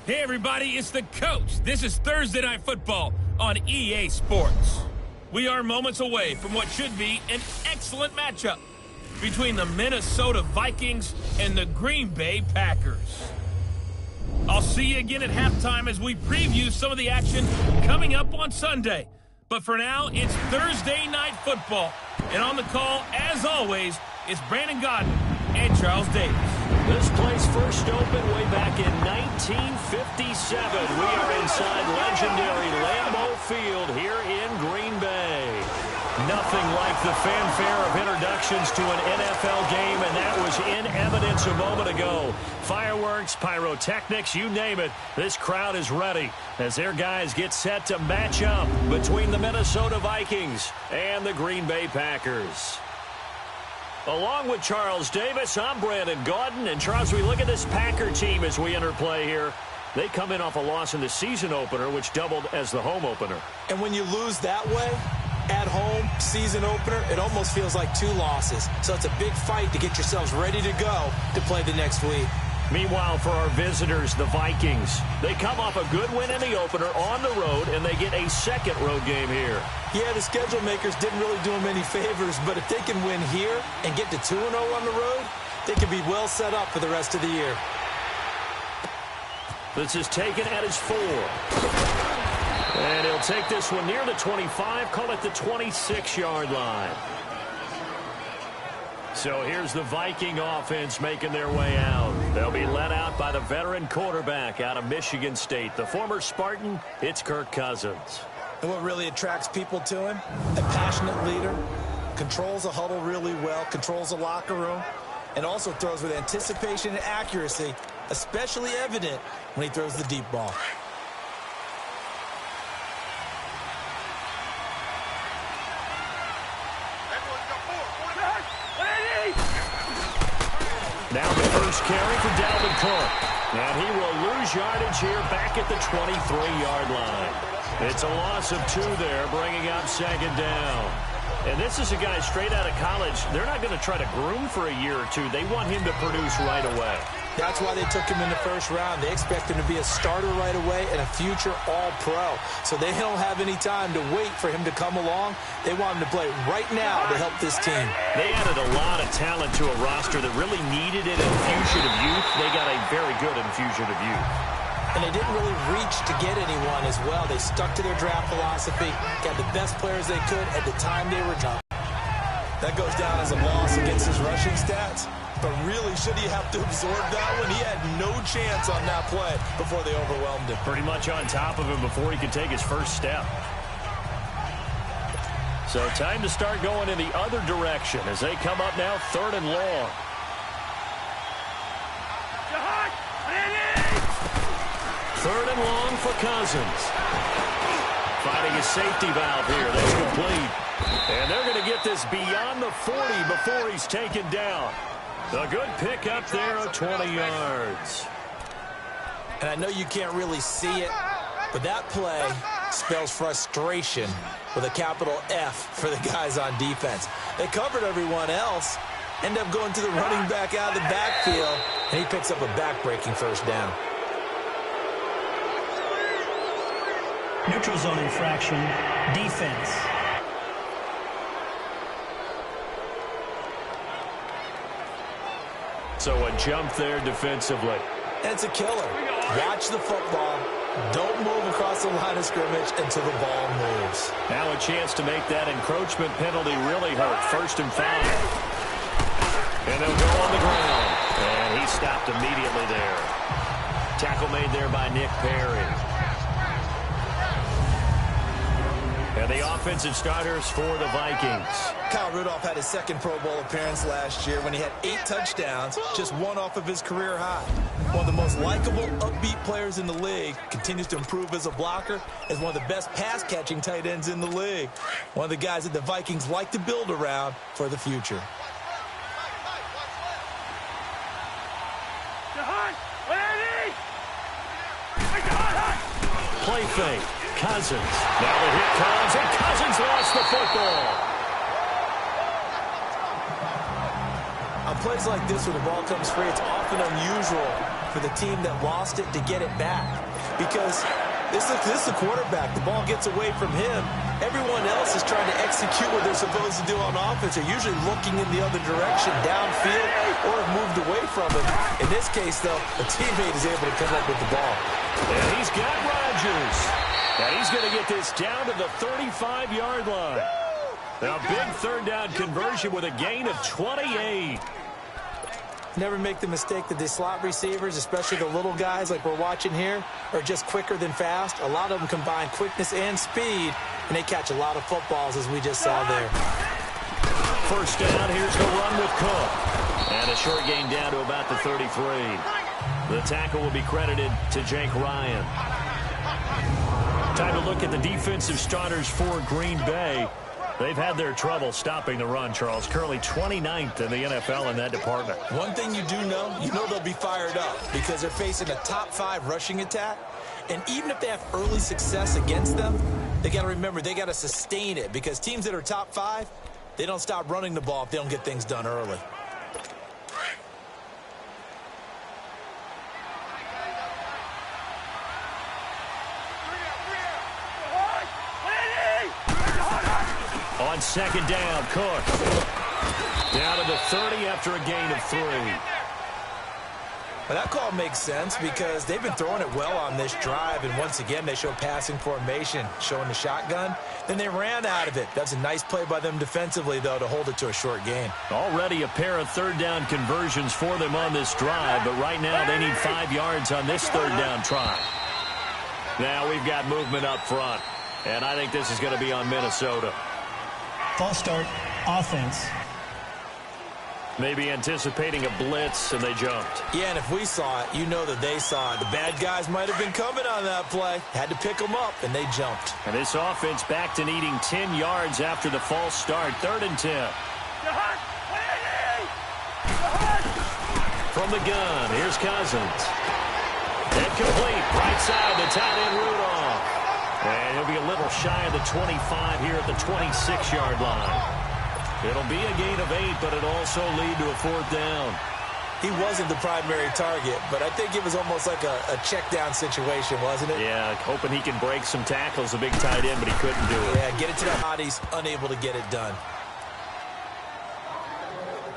Hey everybody, it's the coach. This is Thursday Night Football on EA Sports. We are moments away from what should be an excellent matchup between the Minnesota Vikings and the Green Bay Packers. I'll see you again at halftime as we preview some of the action coming up on Sunday. But for now, it's Thursday Night Football. And on the call, as always, is Brandon Godden and Charles Davis. This place first opened way back in 1957. We are inside legendary Lambeau Field here in Green Bay. Nothing like the fanfare of introductions to an NFL game, and that was in evidence a moment ago. Fireworks, pyrotechnics, you name it. This crowd is ready as their guys get set to match up between the Minnesota Vikings and the Green Bay Packers. Along with Charles Davis, I'm Brandon Gaudin. And Charles, we look at this Packer team as we enter play here. They come in off a loss in the season opener, which doubled as the home opener. And when you lose that way, at home, season opener, it almost feels like two losses. So it's a big fight to get yourselves ready to go to play the next week. Meanwhile, for our visitors, the Vikings, they come off a good win in the opener on the road, and they get a second road game here. Yeah, the schedule makers didn't really do them any favors, but if they can win here and get to 2-0 on the road, they can be well set up for the rest of the year. This is taken at his 4. And he'll take this one near the 25, call it the 26-yard line. So here's the Viking offense making their way out. They'll be led out by the veteran quarterback out of Michigan State. The former Spartan, it's Kirk Cousins. And what really attracts people to him? A passionate leader, controls a huddle really well, controls the locker room, and also throws with anticipation and accuracy, especially evident when he throws the deep ball. Now the first carry for Dalvin Cook. And he will lose yardage here back at the 23-yard line. It's a loss of 2 there, bringing up second down. And this is a guy straight out of college. They're not going to try to groom for a year or two. They want him to produce right away. That's why they took him in the first round. They expect him to be a starter right away and a future all-pro. So they don't have any time to wait for him to come along. They want him to play right now to help this team. They added a lot of talent to a roster that really needed an infusion of youth. They got a very good infusion of youth. And they didn't really reach to get anyone as well. They stuck to their draft philosophy, got the best players they could at the time they were drafted. That goes down as a loss against his rushing stats. But really, should he have to absorb that one? He had no chance on that play before they overwhelmed him. Pretty much on top of him before he could take his first step. So time to start going in the other direction as they come up now 3rd and long. Third and long for Cousins. Finding a safety valve here. That's complete. And they're going to get this beyond the 40 before he's taken down. A good pick up there of 20 yards. And I know you can't really see it, but that play spells frustration with a capital F for the guys on defense. They covered everyone else, end up going to the running back out of the backfield, and he picks up a back-breaking first down. Neutral zone infraction, defense. So a jump there defensively. And it's a killer. Watch the football. Don't move across the line of scrimmage until the ball moves. Now a chance to make that encroachment penalty really hurt. 1st and 5. And they'll go on the ground. And he stopped immediately there. Tackle made there by Nick Perry. And the offensive starters for the Vikings. Kyle Rudolph had his second Pro Bowl appearance last year when he had 8 touchdowns, just 1 off of his career high. One of the most likable, upbeat players in the league, continues to improve as a blocker, is one of the best pass-catching tight ends in the league. One of the guys that the Vikings like to build around for the future. Play fake. Cousins. Now the hit comes, and Cousins lost the football. On plays like this where the ball comes free, it's often unusual for the team that lost it to get it back. Because this is the quarterback. The ball gets away from him. Everyone else is trying to execute what they're supposed to do on offense. They're usually looking in the other direction, downfield, or have moved away from him. In this case, though, a teammate is able to come up with the ball. And he's got Rodgers. And he's going to get this down to the 35-yard line. Now, big third down conversion with a gain of 28. Never make the mistake that the slot receivers, especially the little guys like we're watching here, are just quicker than fast. A lot of them combine quickness and speed, and they catch a lot of footballs, as we just saw there. First down, here's the run with Cook. And a short gain down to about the 33. The tackle will be credited to Jake Ryan. Time to look at the defensive starters for Green Bay. They've had their trouble stopping the run, Charles. Currently 29th in the NFL in that department. One thing you do know, they'll be fired up because they're facing a top 5 rushing attack. And even if they have early success against them, they got to remember they got to sustain it because teams that are top 5, they don't stop running the ball if they don't get things done early. On second down, Cook. Down to the 30 after a gain of 3. Well, that call makes sense because they've been throwing it well on this drive, and once again they show passing formation, showing the shotgun. Then they ran out of it. That's a nice play by them defensively, though, to hold it to a short gain. Already a pair of third down conversions for them on this drive, but right now they need 5 yards on this third down try. Now we've got movement up front, and I think this is going to be on Minnesota. False start, offense. Maybe anticipating a blitz, and they jumped. Yeah, and if we saw it, you know that they saw it. The bad guys might have been coming on that play. Had to pick them up, and they jumped. And this offense back to needing 10 yards after the false start. 3rd and 10. From the gun, here's Cousins. Incomplete, right side, the tight end Rudolph. And he'll be a little shy of the 25 here at the 26-yard line. It'll be a gain of 8, but it'll also lead to a 4th down. He wasn't the primary target, but I think it was almost like a check down situation, wasn't it? Yeah, hoping he can break some tackles, a big tight end, but he couldn't do it. Yeah, get it to the bodies, unable to get it done.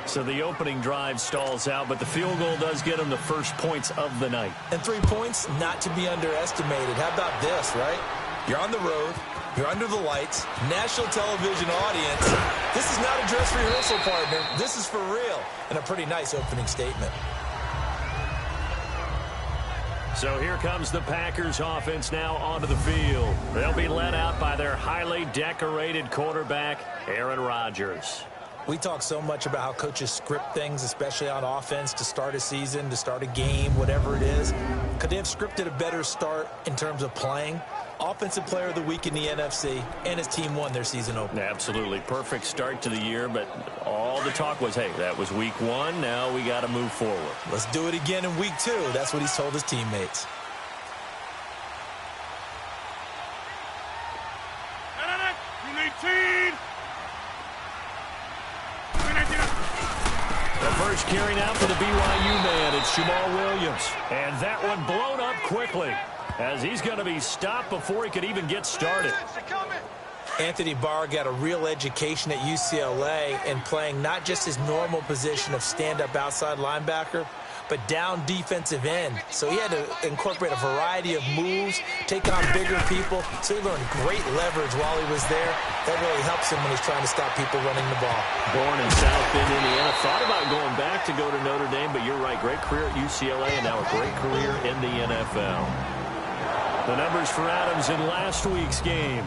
So the opening drive stalls out, but the field goal does get him the first points of the night. And 3 points, not to be underestimated. How about this, right? You're on the road. You're under the lights. National television audience. This is not a dress rehearsal, partner. This is for real. And a pretty nice opening statement. So here comes the Packers offense now onto the field. They'll be led out by their highly decorated quarterback, Aaron Rodgers. We talk so much about how coaches script things, especially on offense, to start a season, to start a game, whatever it is. Could they have scripted a better start in terms of playing? Offensive Player of the Week in the NFC, and his team won their season opener. Absolutely. Perfect start to the year, but all the talk was, hey, that was week 1. Now we got to move forward. Let's do it again in week 2. That's what he's told his teammates. The first carry now for the BYU man, it's Jamal Williams. And that one blown up quickly, as he's going to be stopped before he could even get started. Anthony Barr got a real education at UCLA in playing not just his normal position of stand-up outside linebacker, but down defensive end. So he had to incorporate a variety of moves, take on bigger people. So he learned great leverage while he was there. That really helps him when he's trying to stop people running the ball. Born in South Bend, Indiana. Thought about going back to go to Notre Dame, but you're right. Great career at UCLA and now a great career in the NFL. The numbers for Adams in last week's game.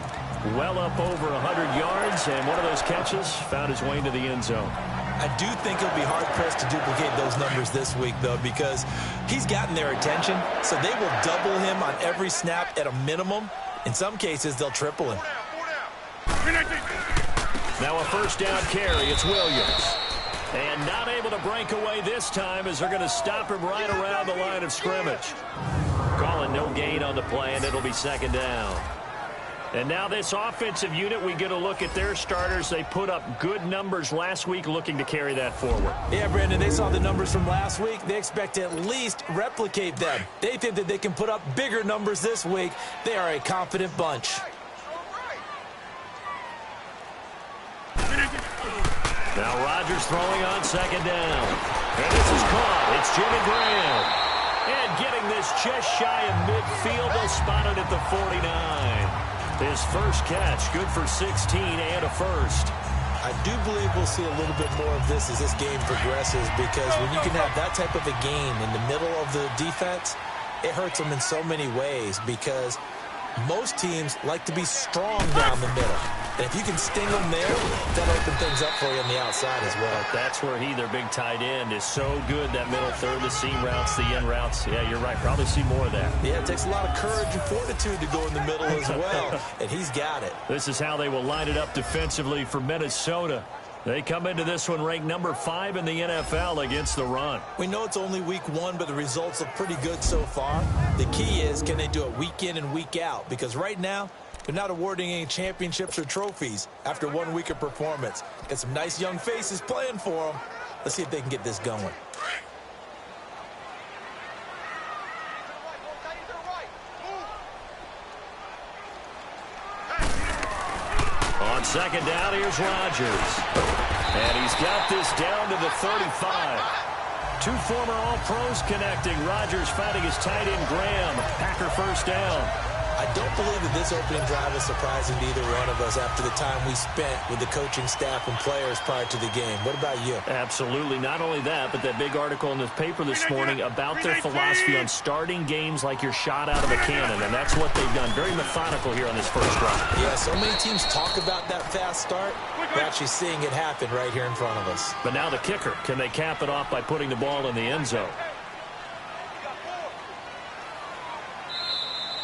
Well up over 100 yards, and one of those catches found his way into the end zone. I do think he'll be hard-pressed to duplicate those numbers this week, though, because he's gotten their attention, so they will double him on every snap at a minimum. In some cases, they'll triple him. Now a first down carry. It's Williams. And not able to break away this time as they're going to stop him right around the line of scrimmage. Calling no gain on the play, and it'll be second down. And now this offensive unit, we get a look at their starters. They put up good numbers last week, looking to carry that forward. Yeah, Brandon, they saw the numbers from last week. They expect to at least replicate them. They think that they can put up bigger numbers this week. They are a confident bunch. Now Rodgers throwing on second down. And this is caught. It's Jimmy Graham. And getting this just shy of midfield. They'll spot it at the 49. His first catch, good for 16 and a first. I do believe we'll see a little bit more of this as this game progresses, because when you can have that type of a game in the middle of the defense, it hurts them in so many ways, because most teams like to be strong down the middle. And if you can sting them there, that'll open things up for you on the outside as well. That's where their big tight end, is so good. That middle third, the seam routes, the in routes. Yeah, you're right. Probably see more of that. Yeah, it takes a lot of courage and fortitude to go in the middle as well, and he's got it. This is how they will line it up defensively for Minnesota. They come into this one ranked number 5 in the NFL against the run. We know it's only week 1, but the results look pretty good so far. The key is, can they do it week in and week out? Because right now, they're not awarding any championships or trophies after 1 week of performance. Got some nice young faces playing for them. Let's see if they can get this going. On second down, here's Rodgers. And he's got this down to the 35. 2 former All-Pros connecting. Rodgers finding his tight end, Graham. Packer first down. I don't believe that this opening drive is surprising to either one of us after the time we spent with the coaching staff and players prior to the game. What about you? Absolutely. Not only that, but that big article in the paper this morning about their philosophy on starting games like you're shot out of a cannon, and that's what they've done. Very methodical here on this first drive. Yeah, so many teams talk about that fast start. We're actually seeing it happen right here in front of us. But now the kicker. Can they cap it off by putting the ball in the end zone?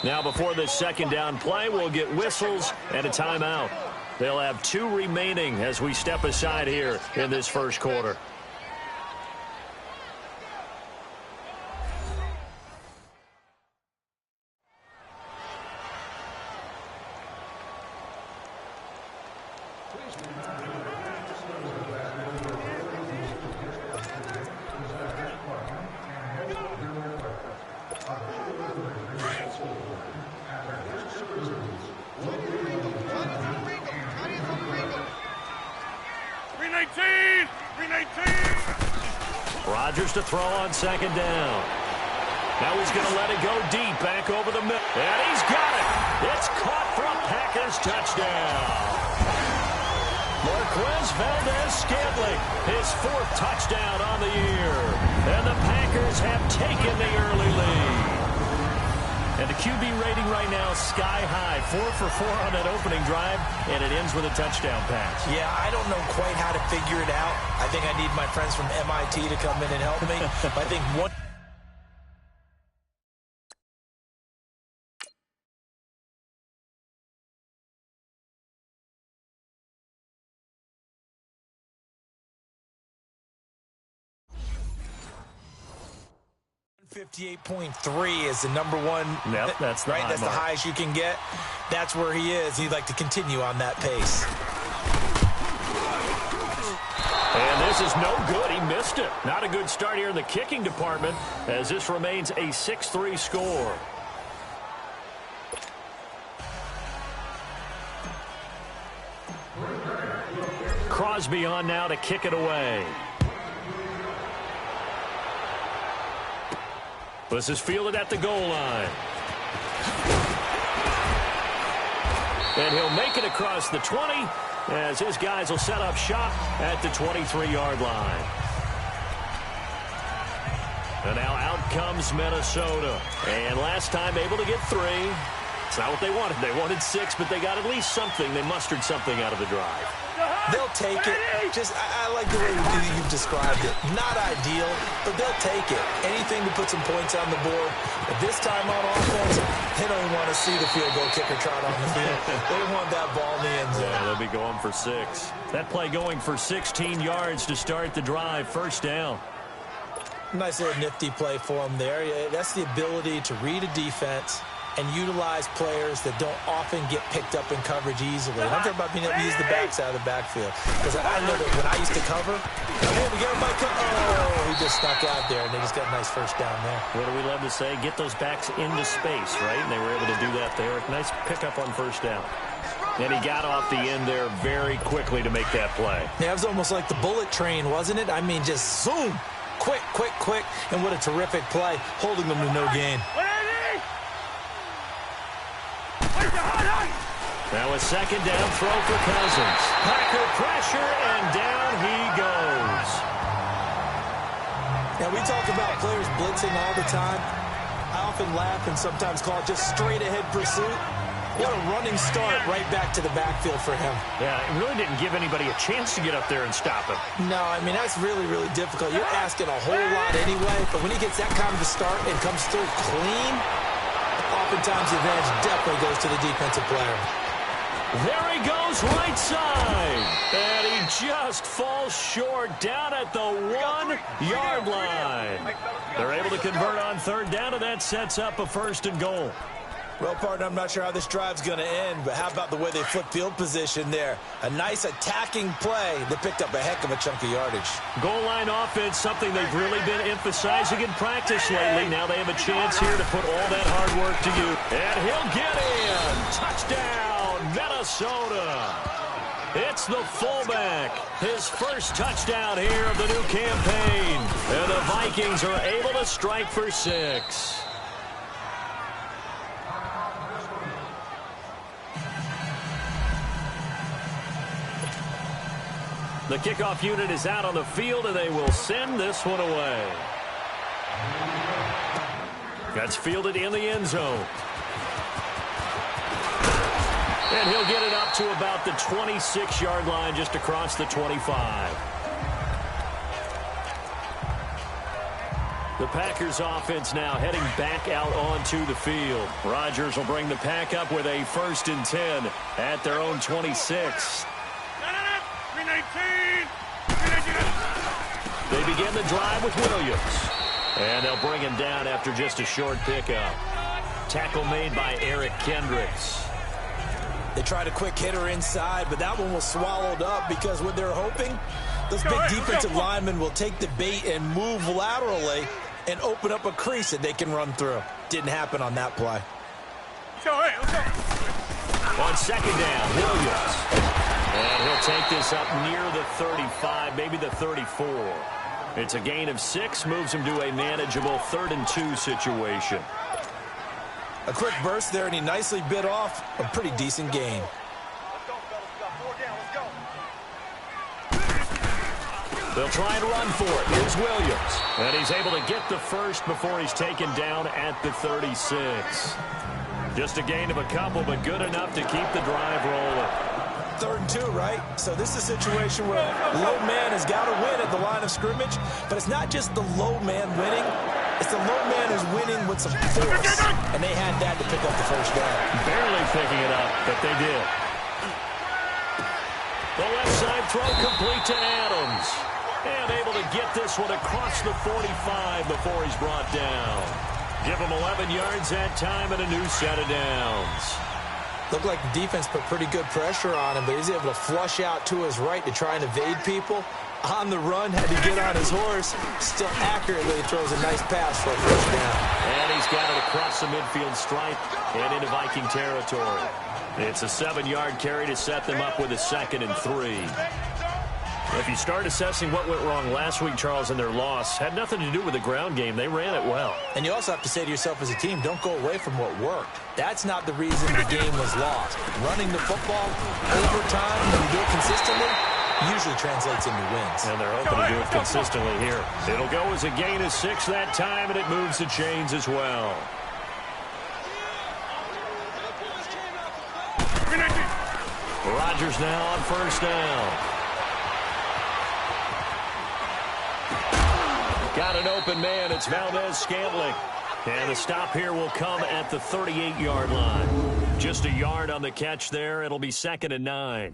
Now before this second down play, we'll get whistles and a timeout. They'll have 2 remaining as we step aside here in this first quarter. Rodgers to throw on second down. Now he's going to let it go deep, back over the middle. And he's got it. It's caught for a Packers touchdown. Marquez Valdez-Scantling, his 4th touchdown on the year. And the Packers have taken the early lead. And the QB rating right now, sky high. 4 for 4 on that opening drive, and it ends with a touchdown pass. Yeah, I don't know quite how to figure it out. I think I need my friends from MIT to come in and help me. I think one... .58.3 is the number one. Yep, that's the right. That's the highest you can get. That's where he is. He'd like to continue on that pace. And this is no good. He missed it. Not a good start here in the kicking department, as this remains a 6-3 score. Crosby on now to kick it away. This is fielded at the goal line. And he'll make it across the 20 as his guys will set up shop at the 23-yard line. And now out comes Minnesota. And last time able to get 3. It's not what they wanted. They wanted 6, but they got at least something. They mustered something out of the drive. They'll take it. I like the way you've described it. Not ideal, but they'll take it. Anything to put some points on the board. But this time on offense, they don't even want to see the field goal kicker trot on the field. They want that ball in the end zone. Yeah, they'll be going for 6. That play going for 16 yards to start the drive. First down. Nice little nifty play for him there. That's the ability to read a defense and utilize players that don't often get picked up in coverage easily. And I'm talking about being able to use the backs out of the backfield. Because I know that when I used to cover, hey, we got everybody oh, he just snuck out there, and they just got a nice first down there. What do we love to say? Get those backs into space, right? And they were able to do that there. Nice pickup on first down. And he got off the end there very quickly to make that play. Yeah, it was almost like the bullet train, wasn't it? I mean, just zoom. Quick, quick, quick. And what a terrific play, holding them to no gain. Now a second down throw for Cousins. Packer pressure, and down he goes. Now, we talk about players blitzing all the time. I often laugh and sometimes call it just straight-ahead pursuit. What a running start right back to the backfield for him. Yeah, it really didn't give anybody a chance to get up there and stop him. No, I mean, that's really, really difficult. You're asking a whole lot anyway, but when he gets that kind of a start and comes through clean, oftentimes the advantage definitely goes to the defensive player. There he goes right side. And he just falls short down at the 1-yard line. They're able to convert on third down, and that sets up a first and goal. Well, partner, I'm not sure how this drive's going to end, but how about the way they flip field position there? A nice attacking play that picked up a heck of a chunk of yardage. Goal line offense, something they've really been emphasizing in practice lately. Now they have a chance here to put all that hard work to use. And he'll get in. Touchdown, Minnesota. It's the fullback. His first touchdown here of the new campaign. And the Vikings are able to strike for 6. The kickoff unit is out on the field, and they will send this one away. That's fielded in the end zone. And he'll get it up to about the 26-yard line, just across the 25. The Packers offense now heading back out onto the field. Rodgers will bring the pack up with a 1st and 10 at their own 26. They begin the drive with Williams. And they'll bring him down after just a short pickup. Tackle made by Eric Kendricks. They tried a quick hitter inside, but that one was swallowed up because what they're hoping, those big defensive linemen will take the bait and move laterally and open up a crease that they can run through. Didn't happen on that play. On second down, Williams. And he'll take this up near the 35, maybe the 34. It's a gain of 6, moves him to a manageable 3rd and 2 situation. A quick burst there, and he nicely bit off a pretty decent gain. They'll try and run for it. Here's Williams. And he's able to get the first before he's taken down at the 36. Just a gain of a couple, but good enough to keep the drive rolling. 3rd and 2, right? So this is a situation where low man has got to win at the line of scrimmage, but it's not just the low man winning. It's the low man who's winning with some force, and they had that to pick up the first down. Barely picking it up, but they did. The left side throw complete to Adams. And able to get this one across the 45 before he's brought down. Give him 11 yards that time and a new set of downs. Looked like the defense put pretty good pressure on him, but he's able to flush out to his right to try and evade people. On the run, had to get on his horse. Still accurately throws a nice pass for a first down. And he's got it across the midfield stripe and into Viking territory. It's a 7-yard carry to set them up with a 2nd and 3. If you start assessing what went wrong last week, Charles, in their loss, had nothing to do with the ground game. They ran it well. And you also have to say to yourself as a team, don't go away from what worked. That's not the reason the game was lost. Running the football over time, when you do it consistently, usually translates into wins. And they're hoping to do it consistently here. It'll go as a gain of 6 that time, and it moves the chains as well. Rodgers now on first down. Got an open man. It's Valdez-Scantling. And the stop here will come at the 38-yard line. Just a yard on the catch there. It'll be 2nd and 9.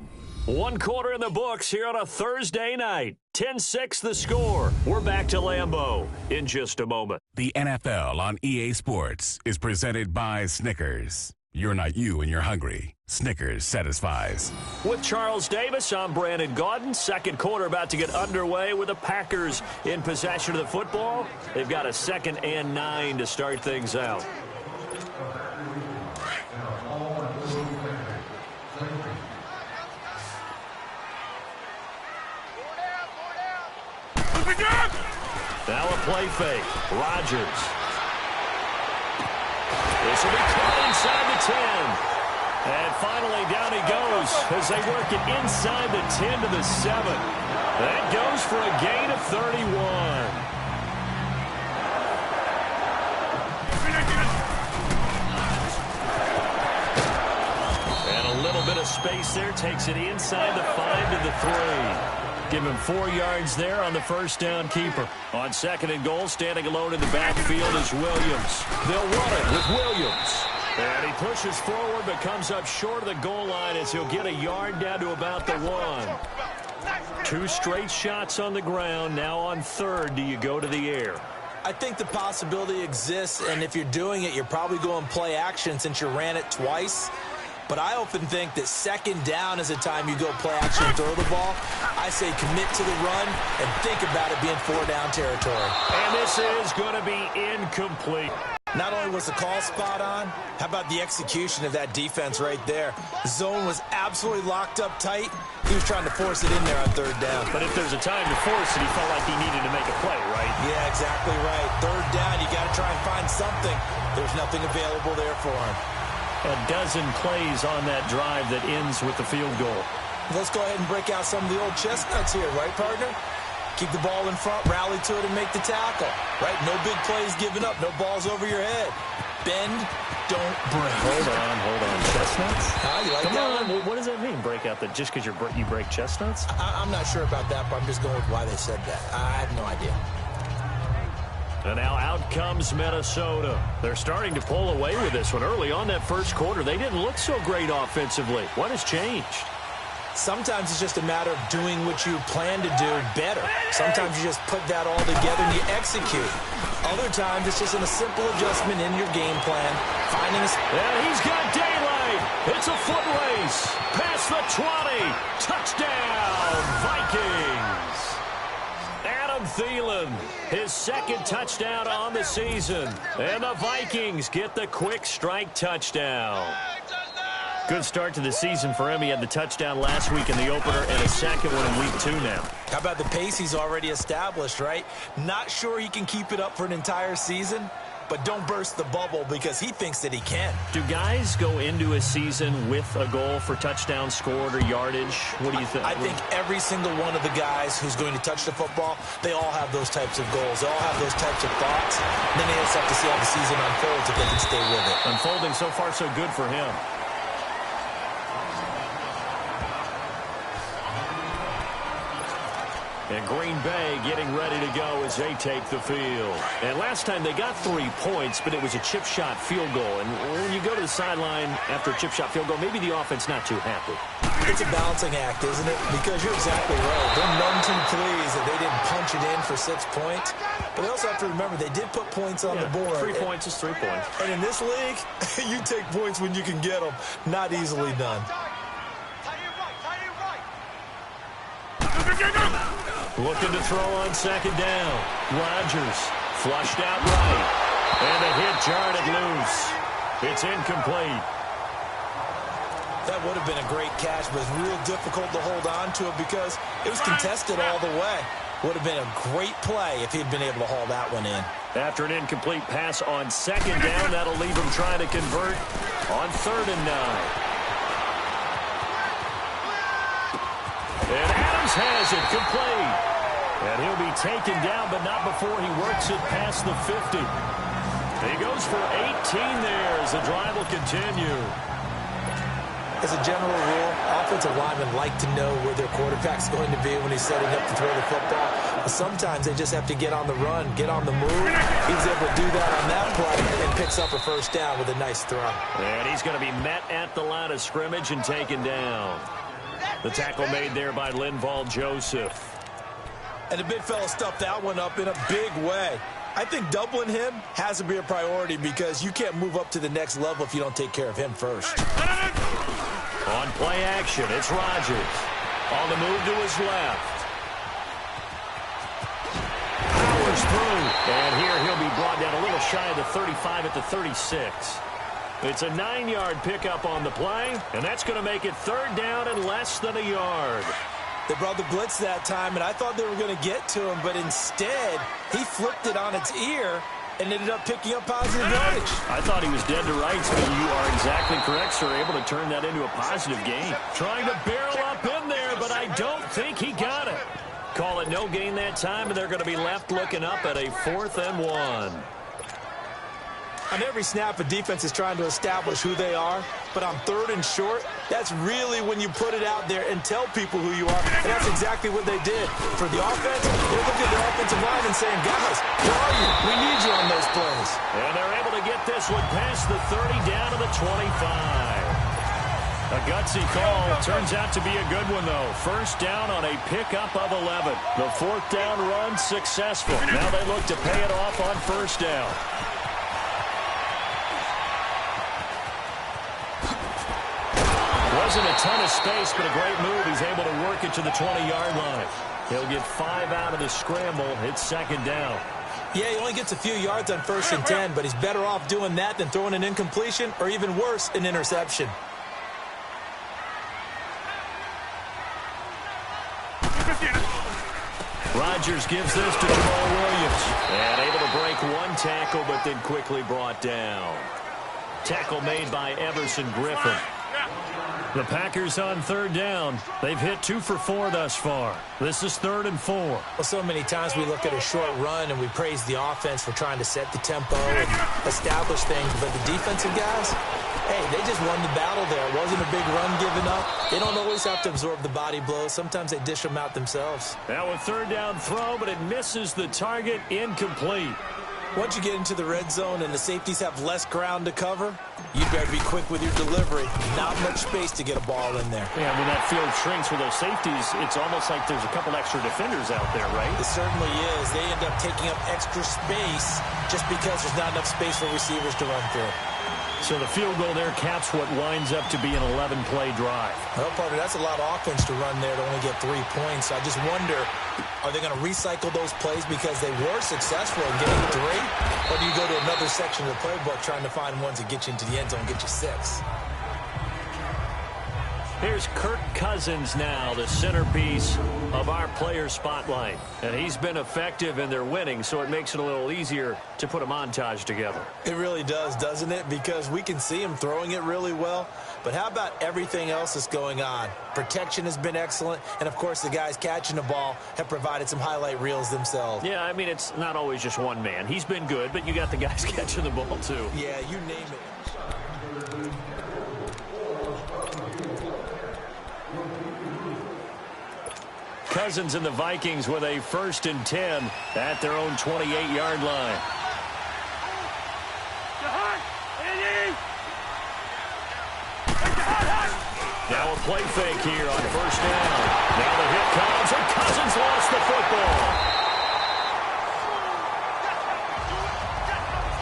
One quarter in the books here on a Thursday night. 10-6 the score. We're back to Lambeau in just a moment. The NFL on EA Sports is presented by Snickers. You're not you and you're hungry. Snickers satisfies. With Charles Davis, I'm Brandon Gaudin. Second quarter about to get underway with the Packers in possession of the football. They've got a 2nd and 9 to start things out. Now a play fake. Rodgers. This will be caught inside the 10. And finally down he goes as they work it inside the 10 to the 7. That goes for a gain of 31. And a little bit of space there takes it inside the 5 to the 3. Give him 4 yards there on the first down keeper. On 2nd and goal, standing alone in the backfield is Williams. They'll run it with Williams. And he pushes forward but comes up short of the goal line as he'll get a yard down to about the 1. 2 straight shots on the ground. Now on 3rd, do you go to the air? I think the possibility exists, and if you're doing it, you're probably going play action since you ran it twice. But I often think that 2nd down is a time you go play action and throw the ball. I say commit to the run and think about it being 4-down territory. And this is going to be incomplete. Not only was the call spot on, how about the execution of that defense right there? The zone was absolutely locked up tight. He was trying to force it in there on 3rd down. But if there's a time to force it, he felt like he needed to make a play, right? Yeah, exactly right. 3rd down, you got to try and find something. There's nothing available there for him. A dozen plays on that drive that ends with the field goal. Let's go ahead and break out some of the old chestnuts here, right, partner? Keep the ball in front, rally to it, and make the tackle, right? No big plays given up, no balls over your head. Bend, don't break. Hold on. Chestnuts? You like Come that on, one? what does that mean, break out that just because you break chestnuts? I'm not sure about that, but I'm just going with why they said that. I have no idea. And now out comes Minnesota. They're starting to pull away with this one. Early on that first quarter, they didn't look so great offensively. What has changed? Sometimes it's just a matter of doing what you plan to do better. Sometimes you just put that all together and you execute. Other times it's just a simple adjustment in your game plan. Finding a... And he's got daylight. It's a foot race. Past the 20. Touchdown, Vikings. Adam Thielen, his 2nd touchdown on the season. And the Vikings get the quick strike touchdown. Good start to the season for him. He had the touchdown last week in the opener and a second one in week 2 now. How about the pace he's already established, right? Not sure he can keep it up for an entire season, but don't burst the bubble because he thinks that he can. Do guys go into a season with a goal for touchdown scored or yardage? What do you think? I think every single one of the guys who's going to touch the football, they all have those types of goals. They all have those types of thoughts. And then they just have to see how the season unfolds if they can stay with it. Unfolding so far so good for him. And Green Bay getting ready to go as they take the field. And last time they got 3 points, but it was a chip shot field goal. And when you go to the sideline after a chip shot field goal, maybe the offense not too happy. It's a balancing act, isn't it? Because you're exactly right. They're none too pleased that they didn't punch it in for 6 points. But they also have to remember they did put points on the board. 3 points is 3 points. And in this league, you take points when you can get them. Not easily done. Looking to throw on 2nd down. Rodgers flushed out right. And a hit jarred it loose. It's incomplete. That would have been a great catch, but it's real difficult to hold on to it because it was contested all the way. Would have been a great play if he'd been able to haul that one in. After an incomplete pass on 2nd down, that'll leave him trying to convert on 3rd and 9. And Adams has it complete. And he'll be taken down, but not before he works it past the 50. He goes for 18 there as the drive will continue. As a general rule, offensive linemen like to know where their quarterback's going to be when he's setting up to throw the football. But sometimes they just have to get on the run, get on the move. He was able to do that on that play and picks up a 1st down with a nice throw. And he's going to be met at the line of scrimmage and taken down. The tackle made there by Linval Joseph. And the big fella stuffed that one up in a big way. I think doubling him has to be a priority because you can't move up to the next level if you don't take care of him first. On play action, it's Rodgers. On the move to his left. Powers through. And here he'll be brought down a little shy of the 35 at the 36. It's a 9-yard pickup on the play, and that's going to make it 3rd down and less than a yard. They brought the blitz that time, and I thought they were going to get to him, but instead, he flipped it on its ear and ended up picking up positive yardage. I thought he was dead to rights, but you are exactly correct, sir. Able to turn that into a positive gain. Trying to barrel up in there, but I don't think he got it. Call it no gain that time, and they're going to be left looking up at a 4th and 1. On every snap, a defense is trying to establish who they are, but on 3rd and short, that's really when you put it out there and tell people who you are, and that's exactly what they did. For the offense, they're looking at the offensive line and saying, guys, where are you? We need you on those plays. And they're able to get this one past the 30 down to the 25. A gutsy call. Turns out to be a good one, though. 1st down on a pickup of 11. The 4th down run successful. Now they look to pay it off on 1st down. Wasn't a ton of space, but a great move. He's able to work it to the 20-yard line. He'll get 5 out of the scramble. It's 2nd down. Yeah, he only gets a few yards on 1st and 10, but he's better off doing that than throwing an incompletion or even worse, an interception. Rodgers gives this to Jamal Williams. And able to break 1 tackle, but then quickly brought down. Tackle made by Everson Griffin. The Packers on 3rd down. They've hit 2 for 4 thus far. This is 3rd and 4. Well, so many times we look at a short run and we praise the offense for trying to set the tempo and establish things, but the defensive guys, hey, they just won the battle there. It wasn't a big run given up. They don't always have to absorb the body blows. Sometimes they dish them out themselves. Now a 3rd down throw, but it misses the target. Incomplete. Once you get into the red zone and the safeties have less ground to cover, you better be quick with your delivery. Not much space to get a ball in there. Yeah, when that field shrinks with those safeties, it's almost like there's a couple extra defenders out there, right? It certainly is. They end up taking up extra space just because there's not enough space for receivers to run through. So the field goal there caps what winds up to be an 11-play drive. Well, partner, that's a lot of offense to run there to only get 3 points. I just wonder, are they going to recycle those plays because they were successful in getting 3? Or do you go to another section of the playbook trying to find ones that get you into the end zone and get you 6? Here's Kirk Cousins now, the centerpiece of our player spotlight. And he's been effective and they're winning, so it makes it a little easier to put a montage together. It really does, doesn't it? Because we can see him throwing it really well. But how about everything else that's going on? Protection has been excellent. And, of course, the guys catching the ball have provided some highlight reels themselves. Yeah, I mean, it's not always just one man. He's been good, but you got the guys catching the ball, too. Yeah, you name it. Cousins and the Vikings with a 1st and 10 at their own 28-yard line. Now a play fake here on 1st down. Now the hit comes, and Cousins lost the football.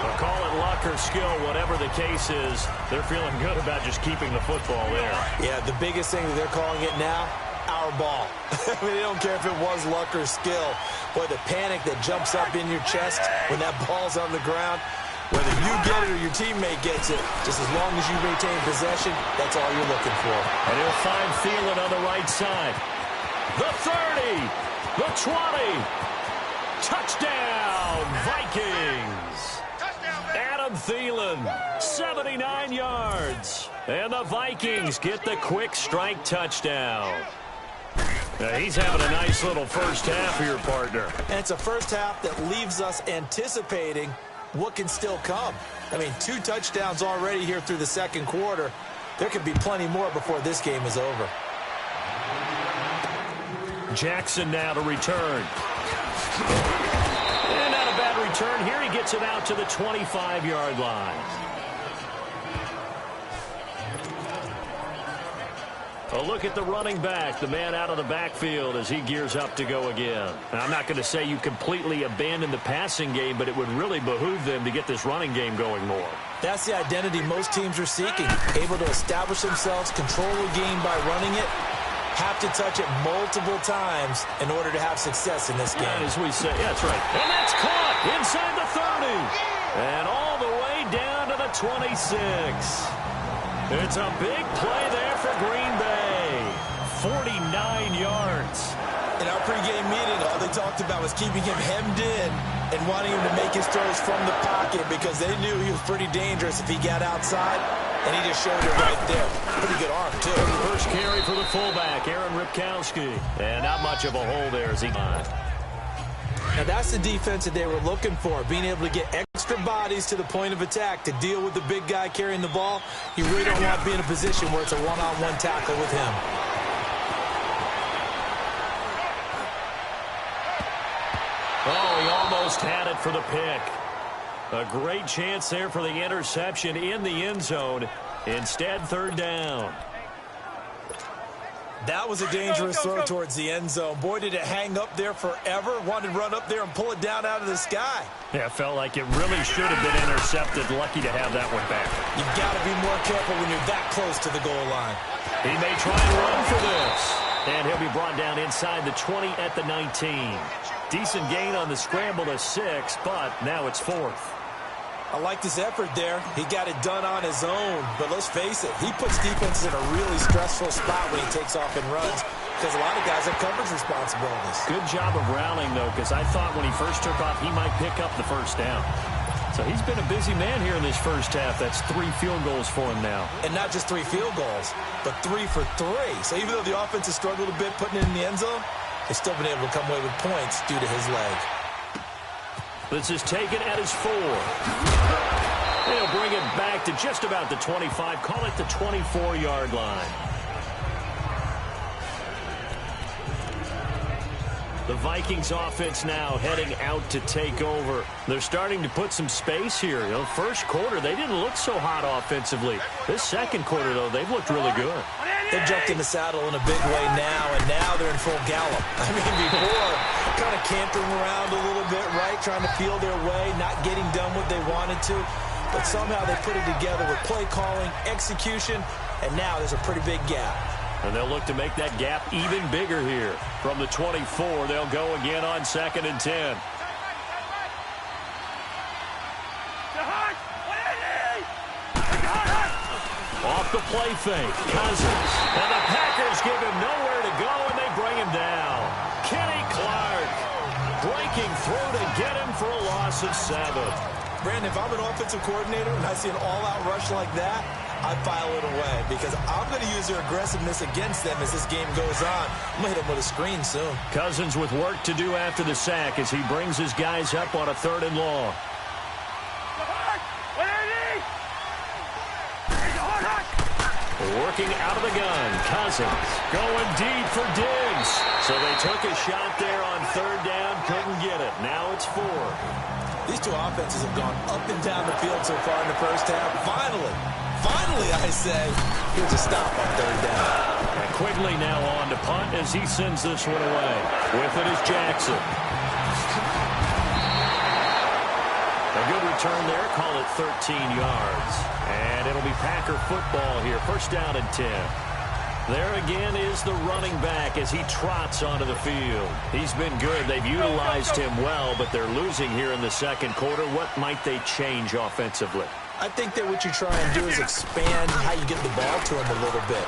Well, call it luck or skill, whatever the case is, they're feeling good about just keeping the football there. Yeah, the biggest thing that they're calling it now, our ball. I mean, they don't care if it was luck or skill. Boy, the panic that jumps up in your chest when that ball's on the ground, whether you get it or your teammate gets it, just as long as you retain possession, that's all you're looking for. And he'll find Thielen on the right side. The 30, the 20, touchdown, Vikings. Adam Thielen, 79 yards. And the Vikings get the quick strike touchdown. Now he's having a nice little first half here, partner. And it's a first half that leaves us anticipating what can still come. I mean, 2 touchdowns already here through the 2nd quarter. There could be plenty more before this game is over. Jackson now to return. And not a bad return here. He gets it out to the 25-yard line. A look at the running back, the man out of the backfield as he gears up to go again. Now, I'm not going to say you completely abandon the passing game, but it would really behoove them to get this running game going more. That's the identity most teams are seeking. Able to establish themselves, control the game by running it, have to touch it multiple times in order to have success in this game. And as we say, yeah, that's right. And that's caught inside the 30. And all the way down to the 26. It's a big play there for Green Bay. 49 yards. In our pregame meeting, all they talked about was keeping him hemmed in and wanting him to make his throws from the pocket because they knew he was pretty dangerous if he got outside, and he just showed it right there. Pretty good arm, too. First carry for the fullback, Aaron Ripkowski. And not much of a hole there as he got. Now, that's the defense that they were looking for, being able to get extra bodies to the point of attack to deal with the big guy carrying the ball. You really don't want to be in a position where it's a one-on-one tackle with him. Oh, he almost had it for the pick. A great chance there for the interception in the end zone. Instead, third down. That was a dangerous throw towards the end zone. Boy, did it hang up there forever. Wanted to run up there and pull it down out of the sky. Yeah, it felt like it really should have been intercepted. Lucky to have that one back. You've got to be more careful when you're that close to the goal line. He may try and run for this. And he'll be brought down inside the 20 at the 19. Decent gain on the scramble to 6, but now it's 4th. I like this effort there. He got it done on his own. But let's face it, he puts defenses in a really stressful spot when he takes off and runs because a lot of guys have coverage responsibilities. Good job of rallying, though, because I thought when he first took off, he might pick up the first down. So he's been a busy man here in this first half. That's 3 field goals for him now. And not just 3 field goals, but 3 for 3. So even though the offense has struggled a bit putting it in the end zone, they've still been able to come away with points due to his leg. This is taken at his 4. They'll bring it back to just about the 25. Call it the 24-yard line. The Vikings offense now heading out to take over. They're starting to put some space here. You know, first quarter, they didn't look so hot offensively. This second quarter, though, they've looked really good. They've jumped in the saddle in a big way now, and now they're in full gallop. I mean, before, kind of cantering around a little bit, right, trying to feel their way, not getting done what they wanted to. But somehow they put it together with play calling, execution, and now there's a pretty big gap. And they'll look to make that gap even bigger here. From the 24, they'll go again on 2nd and 10. Off the play fake, Cousins. And the Packers give him nowhere to go, and they bring him down. Kenny Clark breaking through to get him for a loss of 7. Brandon, if I'm an offensive coordinator and I see an all-out rush like that, I file it away because I'm going to use their aggressiveness against them as this game goes on. I'm going to hit them with a screen soon. Cousins with work to do after the sack as he brings his guys up on a 3rd and long. Working out of the gun, Cousins going deep for Diggs. So they took a shot there on 3rd down, couldn't get it. Now it's 4. These two offenses have gone up and down the field so far in the first half. Finally, I say, here's a stop on 3rd down. And Quigley now on to punt as he sends this one away. With it is Jackson. A good return there, call it 13 yards. And it'll be Packer football here, 1st down and 10. There again is the running back as he trots onto the field. He's been good. They've utilized him well, but they're losing here in the 2nd quarter. What might they change offensively? I think that what you try and do is expand how you get the ball to him a little bit.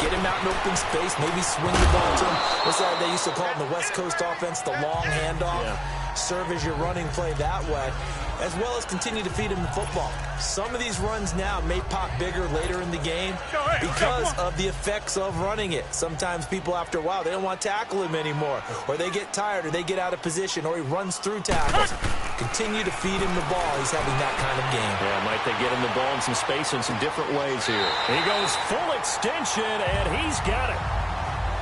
Get him out in open space, maybe swing the ball to him. What's that they used to call it in the West Coast offense, the long handoff? Yeah. Serve as your running play that way, as well as continue to feed him the football. Some of these runs now may pop bigger later in the game because of the effects of running it. Sometimes people, after a while, they don't want to tackle him anymore, or they get tired, or they get out of position, or he runs through tackles. Continue to feed him the ball. He's having that kind of game. Yeah, might they get him the ball in some space in some different ways here. He goes full extension, and he's got it.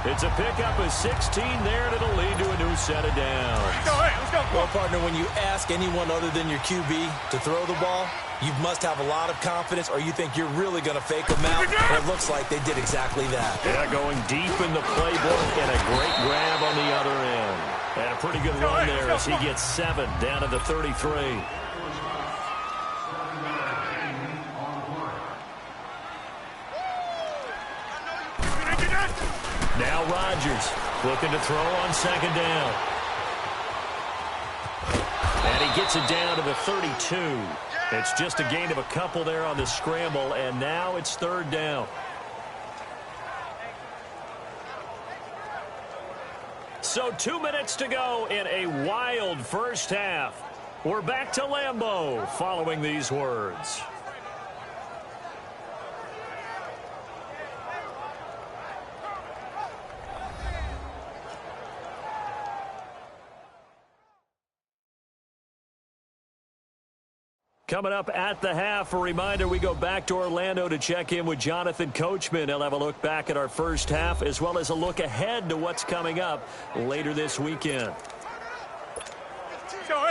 It's a pickup of 16 there, and it'll lead to a new set of downs. Well, partner, when you ask anyone other than your QB to throw the ball, you must have a lot of confidence, or you think you're really going to fake them out, and it looks like they did exactly that. Yeah, going deep in the playbook, and a great grab on the other end. And a pretty good run there as he gets 7 down to the 33. Now Rodgers looking to throw on second down. And he gets it down to the 32. It's just a gain of a couple there on the scramble, and now it's third down. So 2 minutes to go in a wild first half. We're back to Lambeau following these words. Coming up at the half, a reminder, we go back to Orlando to check in with Jonathan Coachman. He'll have a look back at our first half as well as a look ahead to what's coming up later this weekend.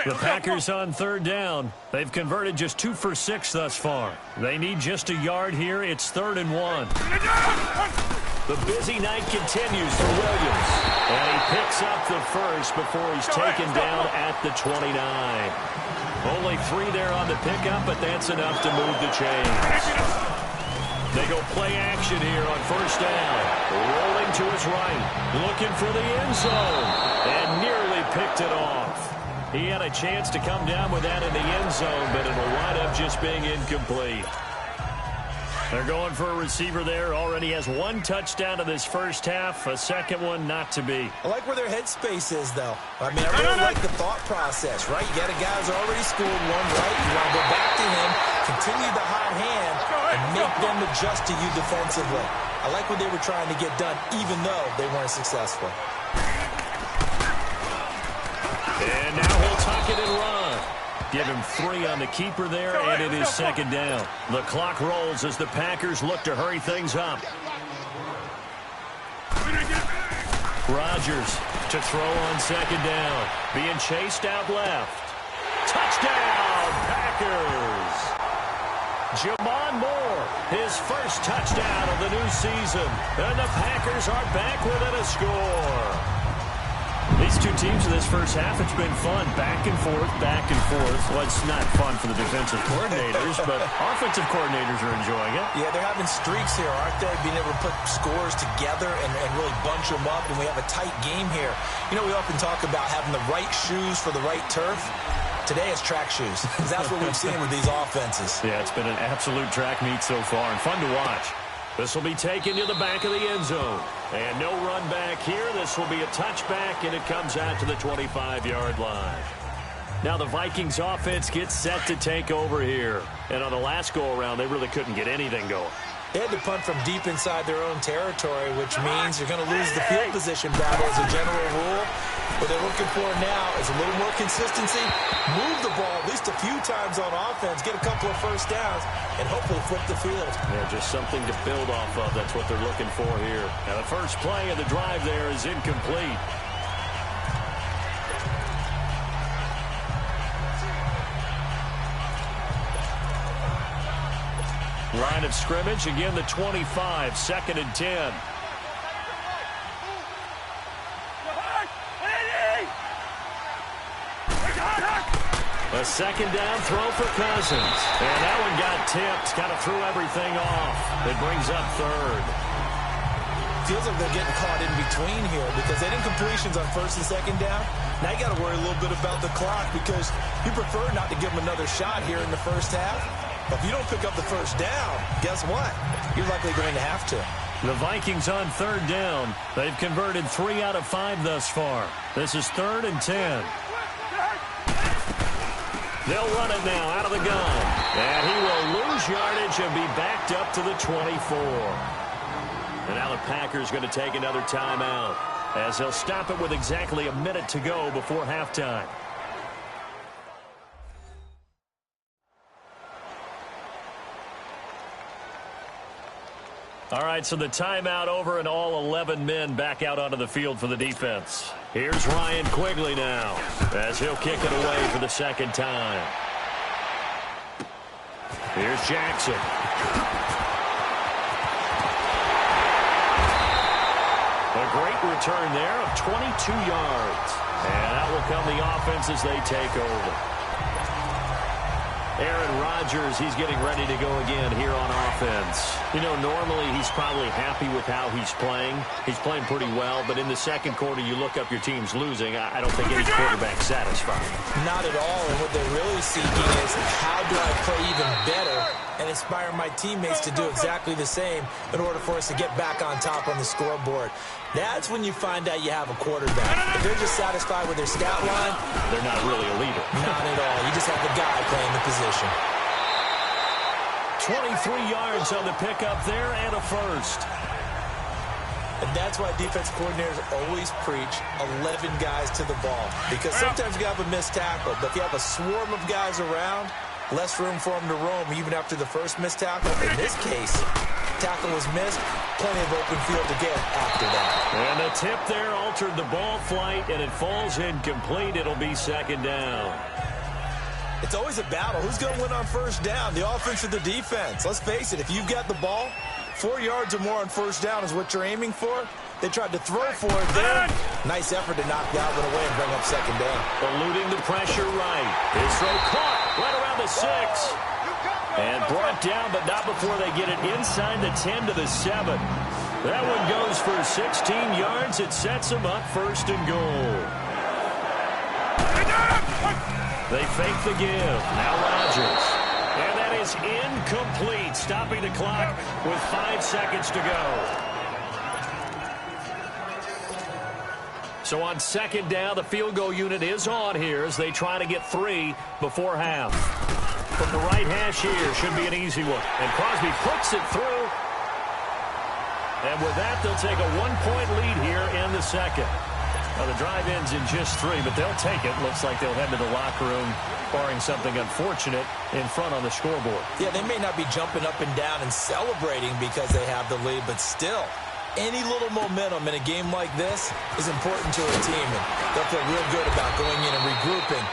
The Packers on third down. They've converted just 2 for 6 thus far. They need just a yard here. It's 3rd and 1. The busy night continues for Williams. And he picks up the first before he's taken down at the 29. Only 3 there on the pickup, but that's enough to move the chains. They go play action here on first down. Rolling to his right. Looking for the end zone. And nearly picked it off. He had a chance to come down with that in the end zone, but it'll wind up just being incomplete. They're going for a receiver there. Already has 1 touchdown in this first half. A second one not to be. I like where their headspace is, though. I mean, I really like the thought process, right? You got a guy who's already scored one, right? You want to go back to him, continue the hot hand, and make them adjust to you defensively. I like what they were trying to get done, even though they weren't successful. And now he'll tuck it and run. Give him 3 on the keeper there, and it is second down. The clock rolls as the Packers look to hurry things up. Rodgers to throw on second down. Being chased out left. Touchdown, Packers! Jamon Moore, his first touchdown of the new season. And the Packers are back within a score. These two teams in this first half, it's been fun. Back and forth, back and forth. Well, it's not fun for the defensive coordinators, but offensive coordinators are enjoying it. Yeah, they're having streaks here, aren't they? Being able to put scores together and really bunch them up, and we have a tight game here. You know, we often talk about having the right shoes for the right turf. Today it's track shoes, because that's what we've seen with these offenses. Yeah, it's been an absolute track meet so far, and fun to watch. This will be taken to the back of the end zone. And no run back here. This will be a touchback, and it comes out to the 25-yard line. Now the Vikings offense gets set to take over here. And on the last go-around, they really couldn't get anything going. They had to punt from deep inside their own territory, which means you're going to lose the field position battle as a general rule. What they're looking for now is a little more consistency, move the ball at least a few times on offense, get a couple of first downs, and hopefully flip the field. Yeah, just something to build off of. That's what they're looking for here. Now the first play of the drive there is incomplete. Line of scrimmage, again the 25, 2nd and 10. A second down throw for Cousins. And that one got tipped, kind of threw everything off. It brings up 3rd. Feels like they're getting caught in between here because they didn't completions on 1st and 2nd down. Now you got to worry a little bit about the clock because you prefer not to give them another shot here in the first half. But if you don't pick up the first down, guess what? You're likely going to have to. The Vikings on 3rd down. They've converted 3 out of 5 thus far. This is 3rd and 10. They'll run it now out of the gun. And he will lose yardage and be backed up to the 24. And now the Packers going to take another timeout as they'll stop it with exactly a minute to go before halftime. All right, so the timeout over and all 11 men back out onto the field for the defense. Here's Ryan Quigley now as he'll kick it away for the second time. Here's Jackson. A great return there of 22 yards. And out will come the offense as they take over. Aaron Rodgers, he's getting ready to go again here on offense. You know, normally he's probably happy with how he's playing. He's playing pretty well, but in the second quarter, you look up your team's losing. I don't think any quarterback's satisfied. Not at all, and what they're really seeking is how do I play even better and inspire my teammates to do exactly the same in order for us to get back on top on the scoreboard. That's when you find out you have a quarterback. If they're just satisfied with their stat line, they're not really a leader. Not at all. You just have the guy playing the position. 23 yards on the pickup there and a first. And that's why defense coordinators always preach 11 guys to the ball. Because sometimes you have a missed tackle, but if you have a swarm of guys around, less room for them to roam even after the first missed tackle. In this case, tackle was missed, plenty of open field to get after that. And the tip there altered the ball flight, and it falls incomplete. It'll be second down. It's always a battle. Who's going to win on first down, the offense or the defense? Let's face it, if you've got the ball, 4 yards or more on first down is what you're aiming for. They tried to throw for it there. Nice effort to knock that one away and bring up second down. Eluding the pressure right. His throw caught right around the 6. And brought down, but not before they get it inside the 10 to the 7. That one goes for 16 yards. It sets them up first and goal. They fake the give. Now Rodgers. And that is incomplete, stopping the clock with 5 seconds to go. So on second down, the field goal unit is on here as they try to get 3 before half. From the right hash here, should be an easy one. And Crosby puts it through. And with that, they'll take a 1-point lead here in the second. Now, the drive ends in just 3, but they'll take it. Looks like they'll head to the locker room, barring something unfortunate in front on the scoreboard. Yeah, they may not be jumping up and down and celebrating because they have the lead, but still, any little momentum in a game like this is important to a team, and they'll feel real good about going in and regrouping,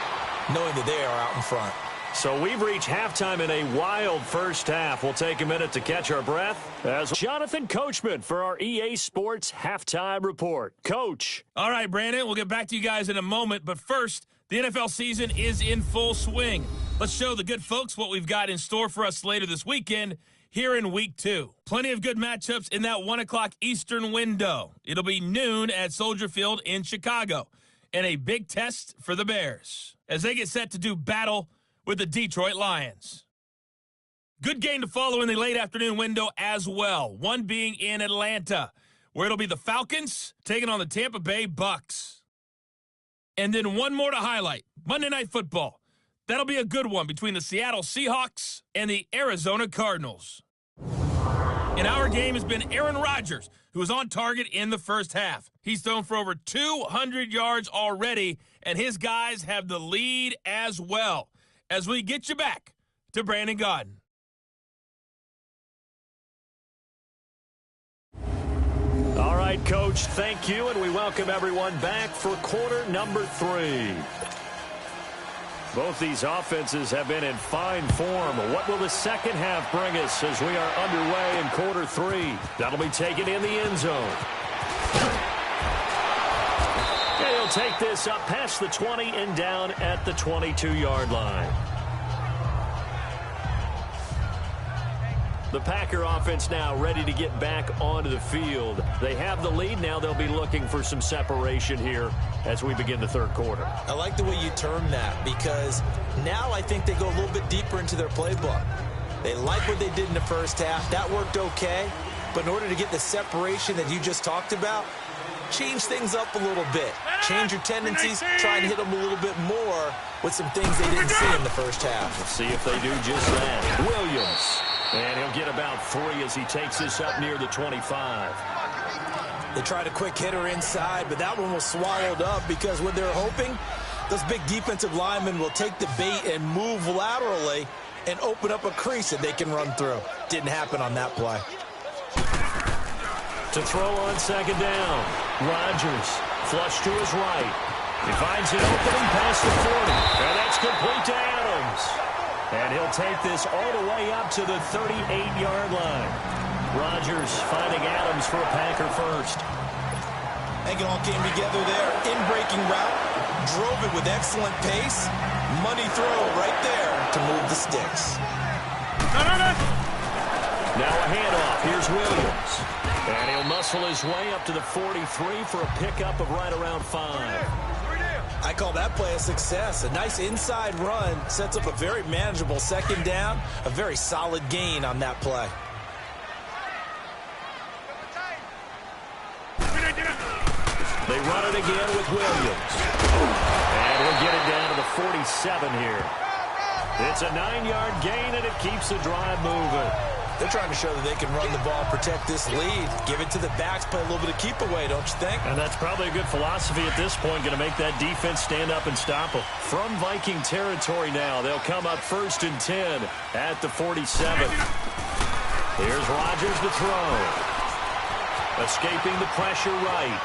knowing that they are out in front. So we've reached halftime in a wild first half. We'll take a minute to catch our breath as Jonathan Coachman for our EA Sports Halftime Report. Coach. All right, Brandon, we'll get back to you guys in a moment, but first, the NFL season is in full swing. Let's show the good folks what we've got in store for us later this weekend here in Week 2. Plenty of good matchups in that 1 o'clock Eastern window. It'll be noon at Soldier Field in Chicago, and a big test for the Bears as they get set to do battle with the Detroit Lions. Good game to follow in the late afternoon window as well, one being in Atlanta, where it'll be the Falcons taking on the Tampa Bay Bucks. And then one more to highlight, Monday Night Football. That'll be a good one between the Seattle Seahawks and the Arizona Cardinals. And our game has been Aaron Rodgers, who was on target in the first half. He's thrown for over 200 yards already, and his guys have the lead as well. As we get you back to Brandon Gaudin. All right, Coach, thank you, and we welcome everyone back for quarter number 3. Both these offenses have been in fine form. What will the second half bring us as we are underway in quarter 3? That'll be taken in the end zone. And he'll take this up past the 20 and down at the 22-yard line. The Packer offense now ready to get back onto the field. They have the lead. Now they'll be looking for some separation here as we begin the third quarter. I like the way you term that because now I think they go a little bit deeper into their playbook. They like what they did in the first half. That worked okay. But in order to get the separation that you just talked about, change things up a little bit. Change your tendencies. Try and hit them a little bit more with some things they didn't see in the first half. Let's see if they do just that. Williams. And he'll get about 3 as he takes this up near the 25. They tried a quick hitter inside, but that one was swallowed up because what they're hoping, those big defensive linemen will take the bait and move laterally and open up a crease that they can run through. Didn't happen on that play. To throw on second down. Rodgers, flush to his right. He finds an opening past the 40. And that's complete to Adams. And he'll take this all the way up to the 38-yard line. Rodgers finding Adams for a Packer first. I think it all came together there. In-breaking route. Drove it with excellent pace. Money throw right there to move the sticks. Now a handoff. Here's Williams. And he'll muscle his way up to the 43 for a pickup of right around 5. I call that play a success. A nice inside run sets up a very manageable second down. A very solid gain on that play. They run it again with Williams. And we'll get it down to the 47 here. It's a 9-yard gain, and it keeps the drive moving. They're trying to show that they can run the ball, protect this lead. Give it to the backs, play a little bit of keep away, don't you think? And that's probably a good philosophy at this point, going to make that defense stand up and stop them. From Viking territory now, they'll come up 1st and 10 at the 47. Here's Rodgers to throw. Escaping the pressure right.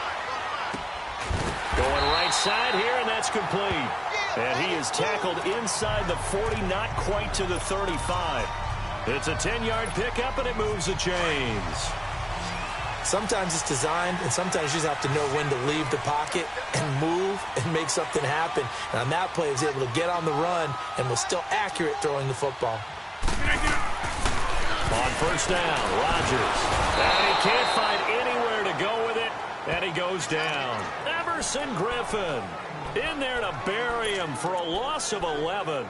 Going right side here, and that's complete. And he is tackled inside the 40, not quite to the 35. It's a 10-yard pickup, and it moves the chains. Sometimes it's designed, and sometimes you just have to know when to leave the pocket and move and make something happen. And on that play, he was able to get on the run and was still accurate throwing the football. On first down, Rodgers. And he can't find anywhere to go with it, and he goes down. Emerson Griffin in there to bury him for a loss of 11.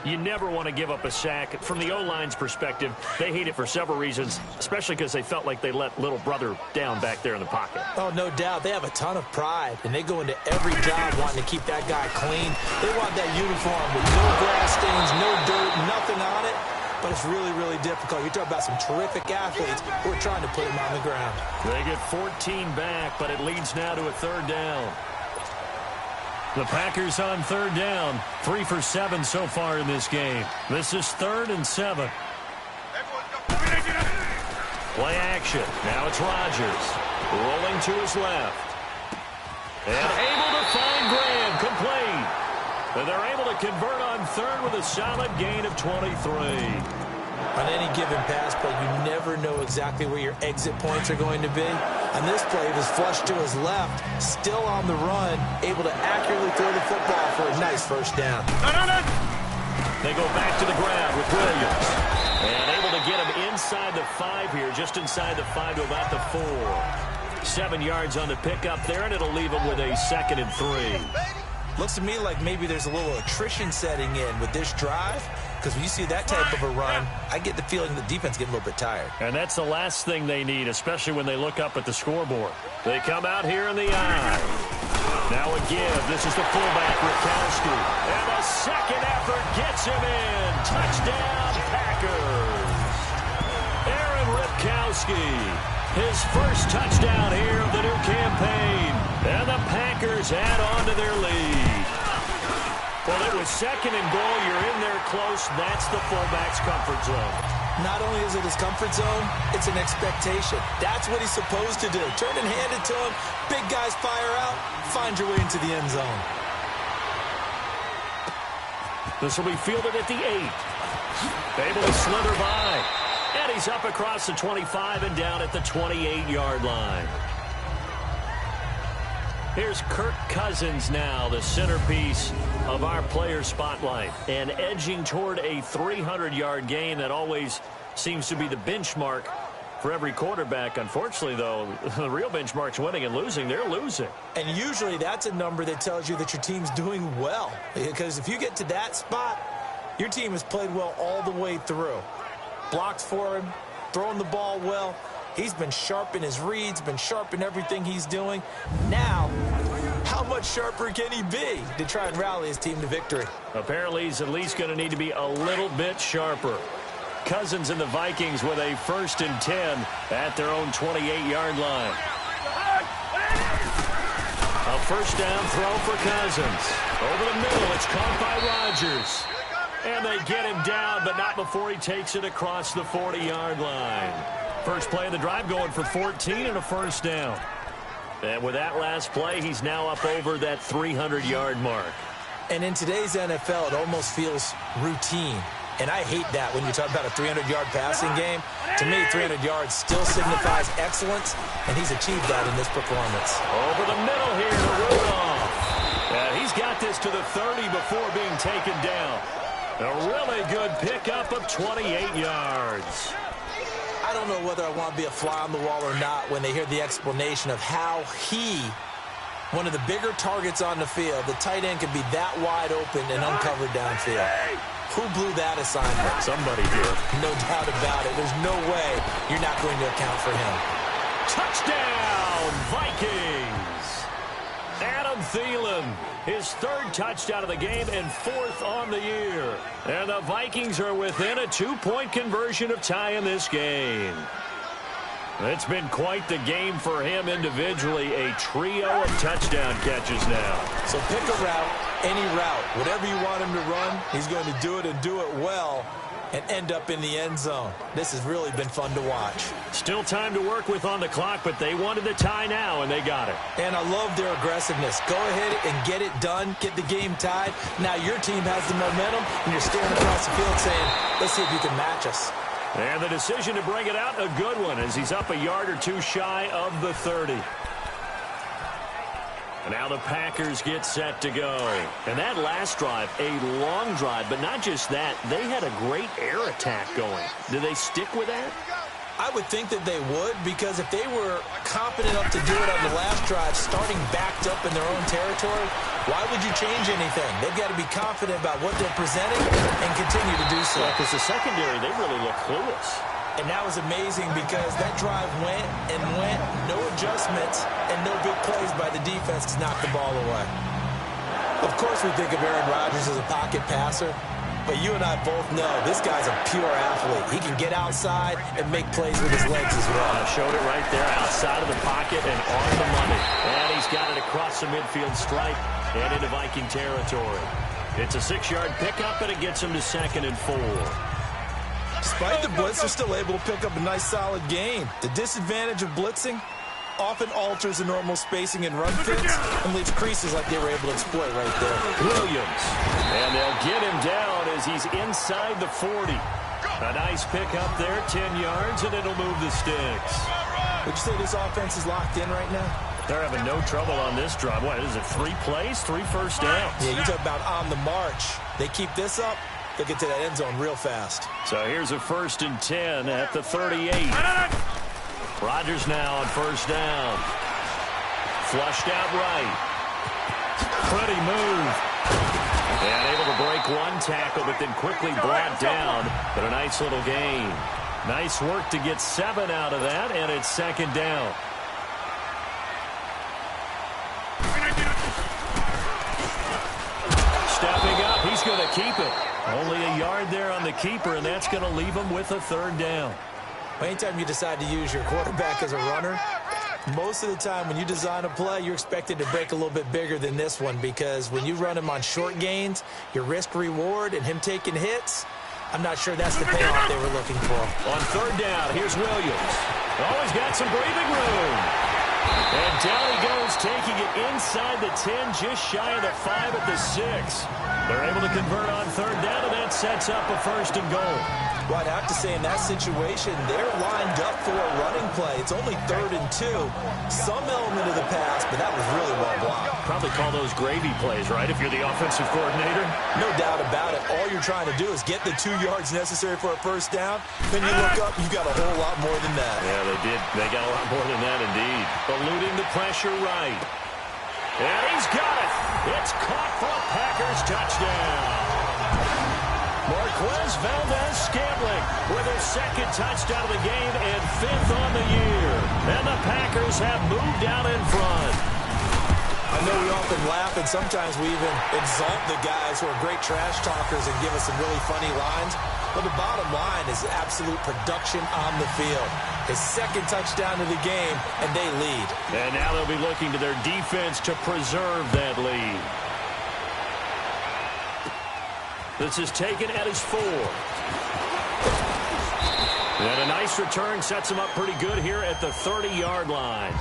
You never want to give up a sack. From the O-line's perspective, they hate it for several reasons, especially because they felt like they let little brother down back there in the pocket. Oh, no doubt. They have a ton of pride, and they go into every job wanting to keep that guy clean. They want that uniform with no grass stains, no dirt, nothing on it. But it's really, really difficult. You're talking about some terrific athletes who are trying to put him on the ground. They get 14 back, but it leads now to a 3rd down. The Packers on 3rd down. 3 for 7 so far in this game. This is 3rd and 7. Play action. Now it's Rodgers. Rolling to his left. And able to find Graham. Complete. And they're able to convert on 3rd with a solid gain of 23. On any given pass play, you never know exactly where your exit points are going to be. On this play, it was flushed to his left, still on the run, able to accurately throw the football for a nice first down. They go back to the ground with Williams. And able to get him inside the 5 here, just inside the 5 to about the 4. 7 yards on the pickup there, and it'll leave him with a 2nd and 3. Looks to me like maybe there's a little attrition setting in with this drive, because when you see that type of a run, I get the feeling the defense getting a little bit tired. And that's the last thing they need, especially when they look up at the scoreboard. They come out here in the eye. Now a give. This is the fullback, Ripkowski. And the second effort gets him in. Touchdown, Packers. Aaron Ripkowski. His first touchdown here of the new campaign. And the Packers add on to their lead. Well, it was 2nd and goal. You're in there close. That's the fullback's comfort zone. Not only is it his comfort zone, it's an expectation. That's what he's supposed to do. Turn and hand it to him. Big guys fire out. Find your way into the end zone. This will be fielded at the 8. Able to slither by. And he's up across the 25 and down at the 28-yard line. Here's Kirk Cousins now, the centerpiece of our player spotlight. And edging toward a 300-yard gain that always seems to be the benchmark for every quarterback. Unfortunately, though, the real benchmark's winning and losing. They're losing. And usually that's a number that tells you that your team's doing well. Because if you get to that spot, your team has played well all the way through. Blocks for him, throwing the ball well. He's been sharp in his reads, been sharp in everything he's doing. Now, how much sharper can he be to try and rally his team to victory? Apparently, he's at least going to need to be a little bit sharper. Cousins and the Vikings with a 1st and 10 at their own 28-yard line. A first down throw for Cousins. Over the middle, it's caught by Rodgers. And they get him down, but not before he takes it across the 40-yard line. First play of the drive going for 14 and a first down. And with that last play, he's now up over that 300-yard mark. And in today's NFL, it almost feels routine. And I hate that when you talk about a 300-yard passing game. To me, 300 yards still signifies excellence, and he's achieved that in this performance. Over the middle here to Rudolph. He's got this to the 30 before being taken down. A really good pickup of 28 yards. I don't know whether I want to be a fly on the wall or not when they hear the explanation of how one of the bigger targets on the field, the tight end could be that wide open and uncovered downfield. Who blew that assignment? Somebody did. No doubt about it. There's no way you're not going to account for him. Touchdown, Vikings! Adam Thielen, his third touchdown of the game and fourth on the year. And the Vikings are within a 2-point conversion of tie in this game. It's been quite the game for him individually. A trio of touchdown catches now. So pick a route, any route. Whatever you want him to run, he's going to do it and do it well and end up in the end zone. This has really been fun to watch. Still time to work with on the clock, but they wanted the tie now, and they got it. And I love their aggressiveness. Go ahead and get it done, get the game tied. Now your team has the momentum, and you're staring across the field saying, let's see if you can match us. And the decision to bring it out, a good one, as he's up a yard or two shy of the 30. And now the Packers get set to go. And that last drive, a long drive, but not just that, they had a great air attack going. Do they stick with that? I would think that they would, because if they were confident enough to do it on the last drive, starting backed up in their own territory, why would you change anything? They've got to be confident about what they're presenting and continue to do so. Because the secondary, they really look clueless. And that was amazing because that drive went and went, no adjustments, and no big plays by the defense to knock the ball away. Of course we think of Aaron Rodgers as a pocket passer, but you and I both know this guy's a pure athlete. He can get outside and make plays with his legs as well. I showed it right there outside of the pocket and on the money. And he's got it across the midfield stripe and into Viking territory. It's a 6-yard pickup, and it gets him to 2nd and 4. Despite the blitz, they're still able to pick up a nice, solid gain. The disadvantage of blitzing often alters the normal spacing and run fits and leaves creases like they were able to exploit right there. Williams. And they'll get him down as he's inside the 40. A nice pickup there, 10 yards, and it'll move the sticks. Would you say this offense is locked in right now? They're having no trouble on this drive. What is it, 3 plays, 3 first downs? Yeah, you talk about on the march. They keep this up, they'll get to that end zone real fast. So here's a 1st and 10 at the 38. Rodgers now on first down. Flushed out right. Pretty move. And able to break one tackle, but then quickly brought down. But a nice little gain. Nice work to get 7 out of that, and it's 2nd down. Stepping up, he's going to keep it. Only a yard there on the keeper, and that's going to leave him with a 3rd down. Anytime you decide to use your quarterback as a runner, most of the time when you design a play, you're expected to break a little bit bigger than this one, because when you run him on short gains, your risk-reward and him taking hits, I'm not sure that's the payoff they were looking for. On 3rd down, here's Williams. Always got some breathing room. And down he goes, taking it inside the 10, just shy of the 5 at the 6. They're able to convert on 3rd down, and that sets up a 1st and goal. Well, I'd have to say in that situation, they're lined up for a running play. It's only 3rd and 2. Some element of the pass, but that was really well blocked. Probably call those gravy plays, right, if you're the offensive coordinator? No doubt about it. All you're trying to do is get the 2 yards necessary for a 1st down. Then you look up, you got a whole lot more than that. Yeah, they did. They got a lot more than that, indeed. Eluding the pressure right. And he's got it. It's caught for a Packers touchdown. Marquez Valdez-Scantling with his 2nd touchdown of the game and 5th on the year. And the Packers have moved out in front. I know we often laugh, and sometimes we even exalt the guys who are great trash talkers and give us some really funny lines. But the bottom line is absolute production on the field. His 2nd touchdown of the game, and they lead. And now they'll be looking to their defense to preserve that lead. This is taken at his 4. And a nice return sets him up pretty good here at the 30-yard line.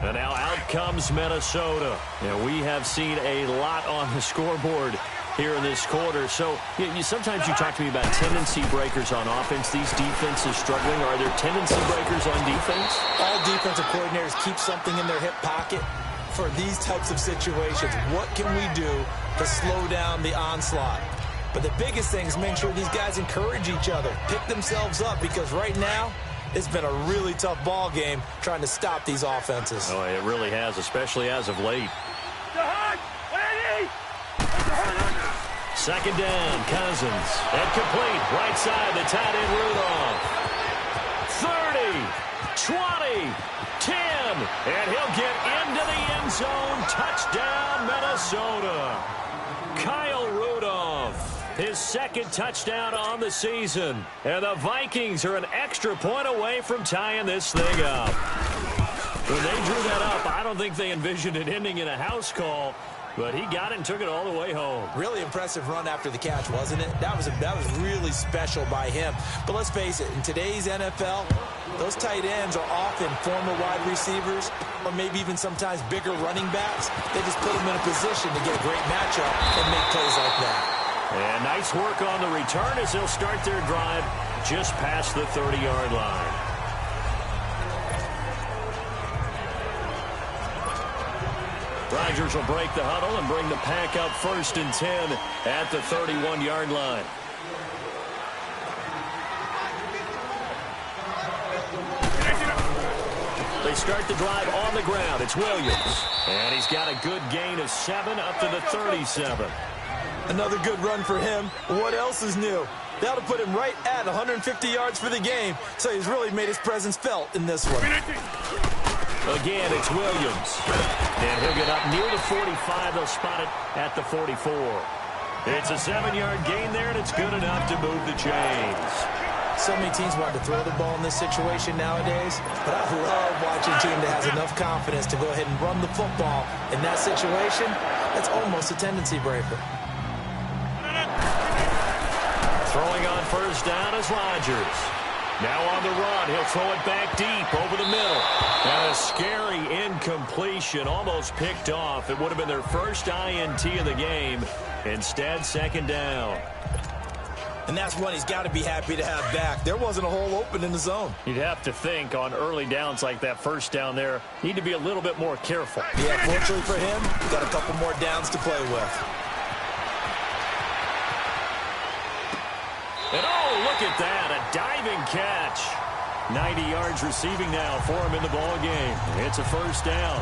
And now out comes Minnesota. We have seen a lot on the scoreboard here in this quarter. So sometimes you talk to me about tendency breakers on offense. These defenses struggling. Are there tendency breakers on defense? All defensive coordinators keep something in their hip pocket for these types of situations. What can we do to slow down the onslaught? But the biggest thing is make sure these guys encourage each other, pick themselves up, because right now it's been a really tough ball game trying to stop these offenses. Oh, it really has, especially as of late. Second down, Cousins. And complete, right side, the tight end Rudolph. 30, 20, 10, and he'll get into the end zone. Touchdown, Minnesota. Kyle Rudolph, his second touchdown on the season. And the Vikings are an extra point away from tying this thing up. When they drew that up, I don't think they envisioned it ending in a house call. But he got it and took it all the way home. Really impressive run after the catch, wasn't it? That was really special by him. But let's face it, in today's NFL, those tight ends are often former wide receivers or maybe even sometimes bigger running backs. They just put them in a position to get a great matchup and make plays like that. And nice work on the return as they'll start their drive just past the 30-yard line. Rodgers will break the huddle and bring the pack up 1st and 10 at the 31-yard line. They start the drive on the ground. It's Williams. And he's got a good gain of 7 up to the 37. Another good run for him. What else is new? That'll put him right at 150 yards for the game. So he's really made his presence felt in this one. Again, it's Williams. And he'll get up near the 45. They'll spot it at the 44. It's a 7-yard gain there, and it's good enough to move the chains. So many teams want to throw the ball in this situation nowadays, but I love watching a team that has enough confidence to go ahead and run the football. In that situation, that's almost a tendency breaker. Throwing on 1st down is Rodgers. Now on the run, he'll throw it back deep over the middle. And a scary incompletion, almost picked off. It would have been their first INT of the game. Instead, 2nd down. And that's one he's got to be happy to have back. There wasn't a hole open in the zone. You'd have to think on early downs like that 1st down there, need to be a little bit more careful. Yeah, fortunately for him, got a couple more downs to play with. And oh, look at that, a diving catch. 90 yards receiving now for him in the ball game. It's a 1st down.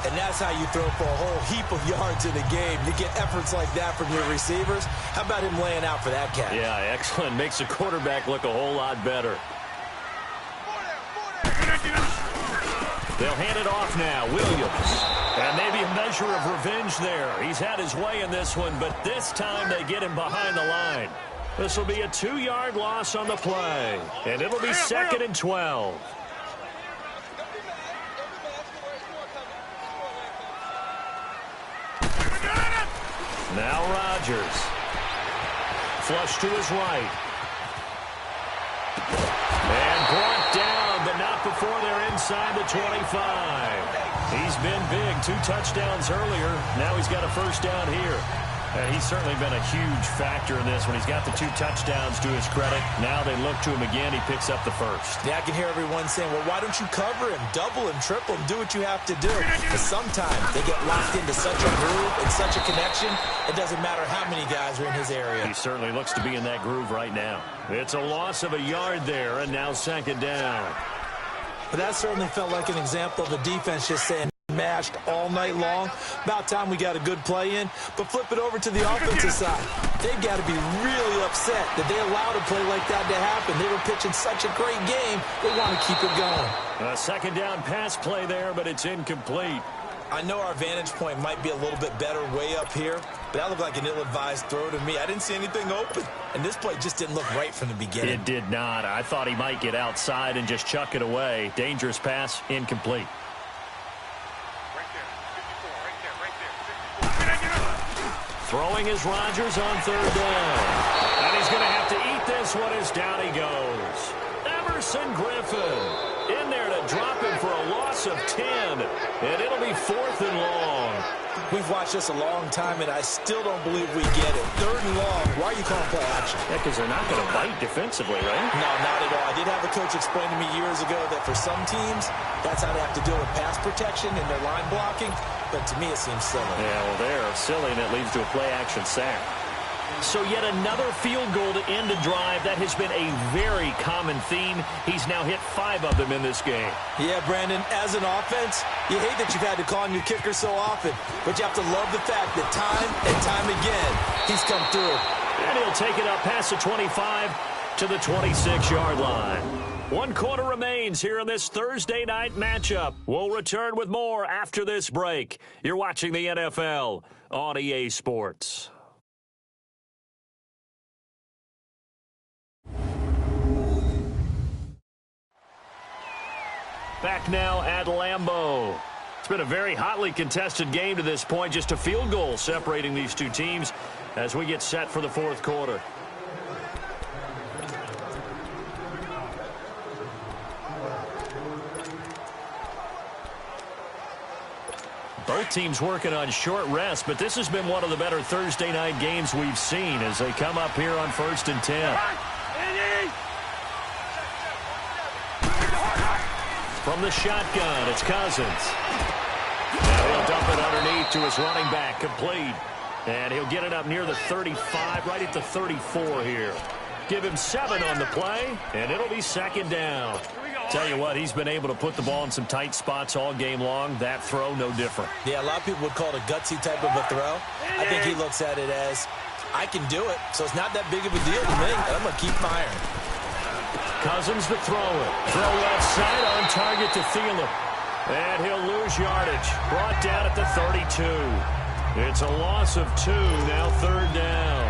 And that's how you throw for a whole heap of yards in a game. You get efforts like that from your receivers. How about him laying out for that catch? Yeah, excellent. Makes the quarterback look a whole lot better. They'll hand it off now. Williams. And maybe a measure of revenge there. He's had his way in this one, but this time they get him behind the line. This will be a 2-yard loss on the play. And it'll be 2nd and 12. Now Rodgers. Flush to his right. And brought down, but not before they're inside the 25. He's been big. 2 touchdowns earlier. Now he's got a 1st down here. He's certainly been a huge factor in this when he's got the 2 touchdowns to his credit. Now they look to him again. He picks up the 1st. Yeah, I can hear everyone saying, well, why don't you cover him, double him, triple him, do what you have to do. But sometimes they get locked into such a groove and such a connection, it doesn't matter how many guys are in his area. He certainly looks to be in that groove right now. It's a loss of a yard there, and now 2nd down. But that certainly felt like an example of the defense just saying, mashed all night long. About time we got a good play in. But flip it over to the offensive side. They've got to be really upset that they allowed a play like that to happen. They were pitching such a great game. They want to keep it going. A 2nd down pass play there, but it's incomplete. I know our vantage point might be a little bit better way up here, but that looked like an ill-advised throw to me. I didn't see anything open, and this play just didn't look right from the beginning. It did not. I thought he might get outside and just chuck it away. Dangerous pass, incomplete. Throwing is Rodgers on third down. And he's going to have to eat this one as down he goes. Emerson Griffin in there to drop him for a loss of 10. And it'll be 4th and long. We've watched this a long time, and I still don't believe we get it. 3rd and long. Why are you calling play action? Yeah, because they're not going to bite defensively, right? No, not at all. I did have a coach explain to me years ago that for some teams, that's how they have to deal with pass protection and their line blocking. But to me, it seems silly. Yeah, well, they're silly, and it leads to a play-action sack. So yet another field goal to end a drive. That has been a very common theme. He's now hit 5 of them in this game. Yeah, Brandon, as an offense, you hate that you've had to call on your kicker so often, but you have to love the fact that time and time again, he's come through. And he'll take it up past the 25 to the 26-yard line. 1 quarter remains here in this Thursday night matchup. We'll return with more after this break. You're watching the NFL on EA Sports. Back now at Lambeau. It's been a very hotly contested game to this point. Just a field goal separating these two teams as we get set for the 4th quarter. Both teams working on short rest, but this has been one of the better Thursday night games we've seen as they come up here on 1st and 10. From the shotgun, it's Cousins. Now he'll dump it underneath to his running back, complete. And he'll get it up near the 35, right at the 34 here. Give him 7 on the play, and it'll be 2nd down. Tell you what, he's been able to put the ball in some tight spots all game long. That throw, no different. Yeah, a lot of people would call it a gutsy type of a throw. I think he looks at it as, I can do it, so it's not that big of a deal to me. I'm going to keep firing. Cousins to throw it. Throw left side on target to Thielen. And he'll lose yardage. Brought down at the 32. It's a loss of 2, now 3rd down.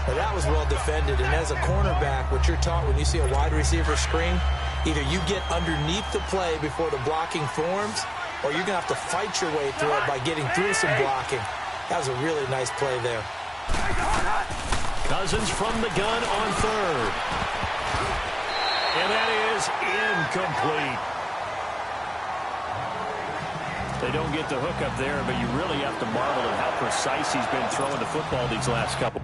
Now that was well defended, and as a cornerback, what you're taught when you see a wide receiver screen, either you get underneath the play before the blocking forms, or you're going to have to fight your way through it by getting through some blocking. That was a really nice play there. Cousins from the gun on 3rd. And that is incomplete. They don't get the hook up there, but you really have to marvel at how precise he's been throwing the football these last couple.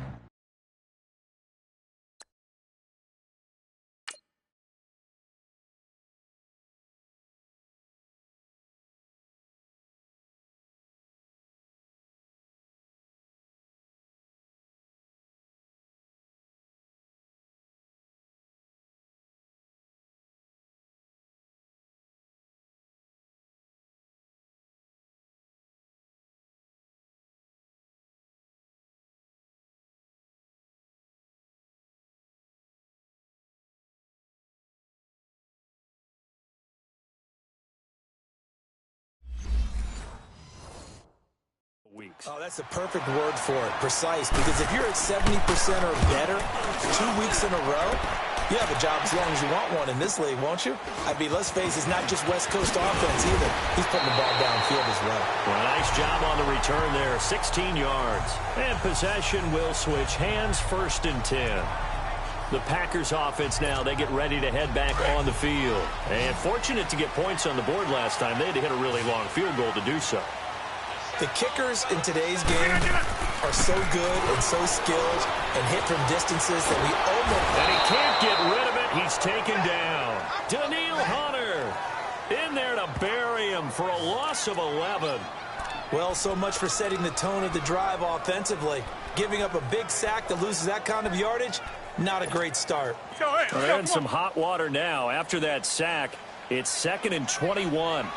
Weeks. Oh, that's the perfect word for it, precise, because if you're at 70% or better 2 weeks in a row, you have a job as long as you want one in this league, won't you? I mean, let's face it, it's not just West Coast offense either. He's putting the ball downfield as well. Well, nice job on the return there, 16 yards. And possession will switch hands, 1st and 10. The Packers offense now, they get ready to head back on the field. And fortunate to get points on the board last time. They had to hit a really long field goal to do so. The kickers in today's game are so good and so skilled and hit from distances that we almost... And he can't get rid of it. He's taken down. Daniil Hunter in there to bury him for a loss of 11. Well, so much for setting the tone of the drive offensively. Giving up a big sack that loses that kind of yardage, not a great start. They're in some hot water now. After that sack, it's 2nd and 21.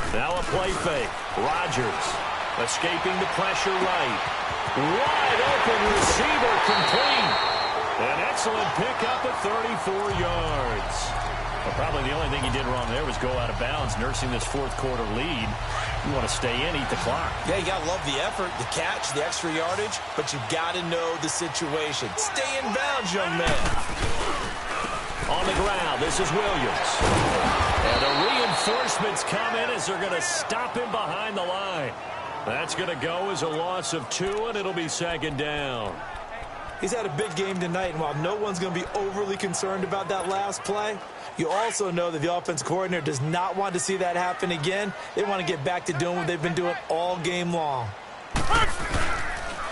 Now a play fake. Rodgers escaping the pressure right. Wide open receiver complete. An excellent pickup at 34 yards. Well, probably the only thing he did wrong there was go out of bounds, nursing this 4th quarter lead. You want to stay in, eat the clock. Yeah, you got to love the effort, the catch, the extra yardage, but you got to know the situation. Stay in bounds, young man. On the ground, this is Williams. And the reinforcements come in as they're going to stop him behind the line. play. That's going to go as a loss of 2, and it'll be second down. He's had a big game tonight, and while no one's going to be overly concerned about that last play, you also know that the offense coordinator does not want to see that happen again. They want to get back to doing what they've been doing all game long.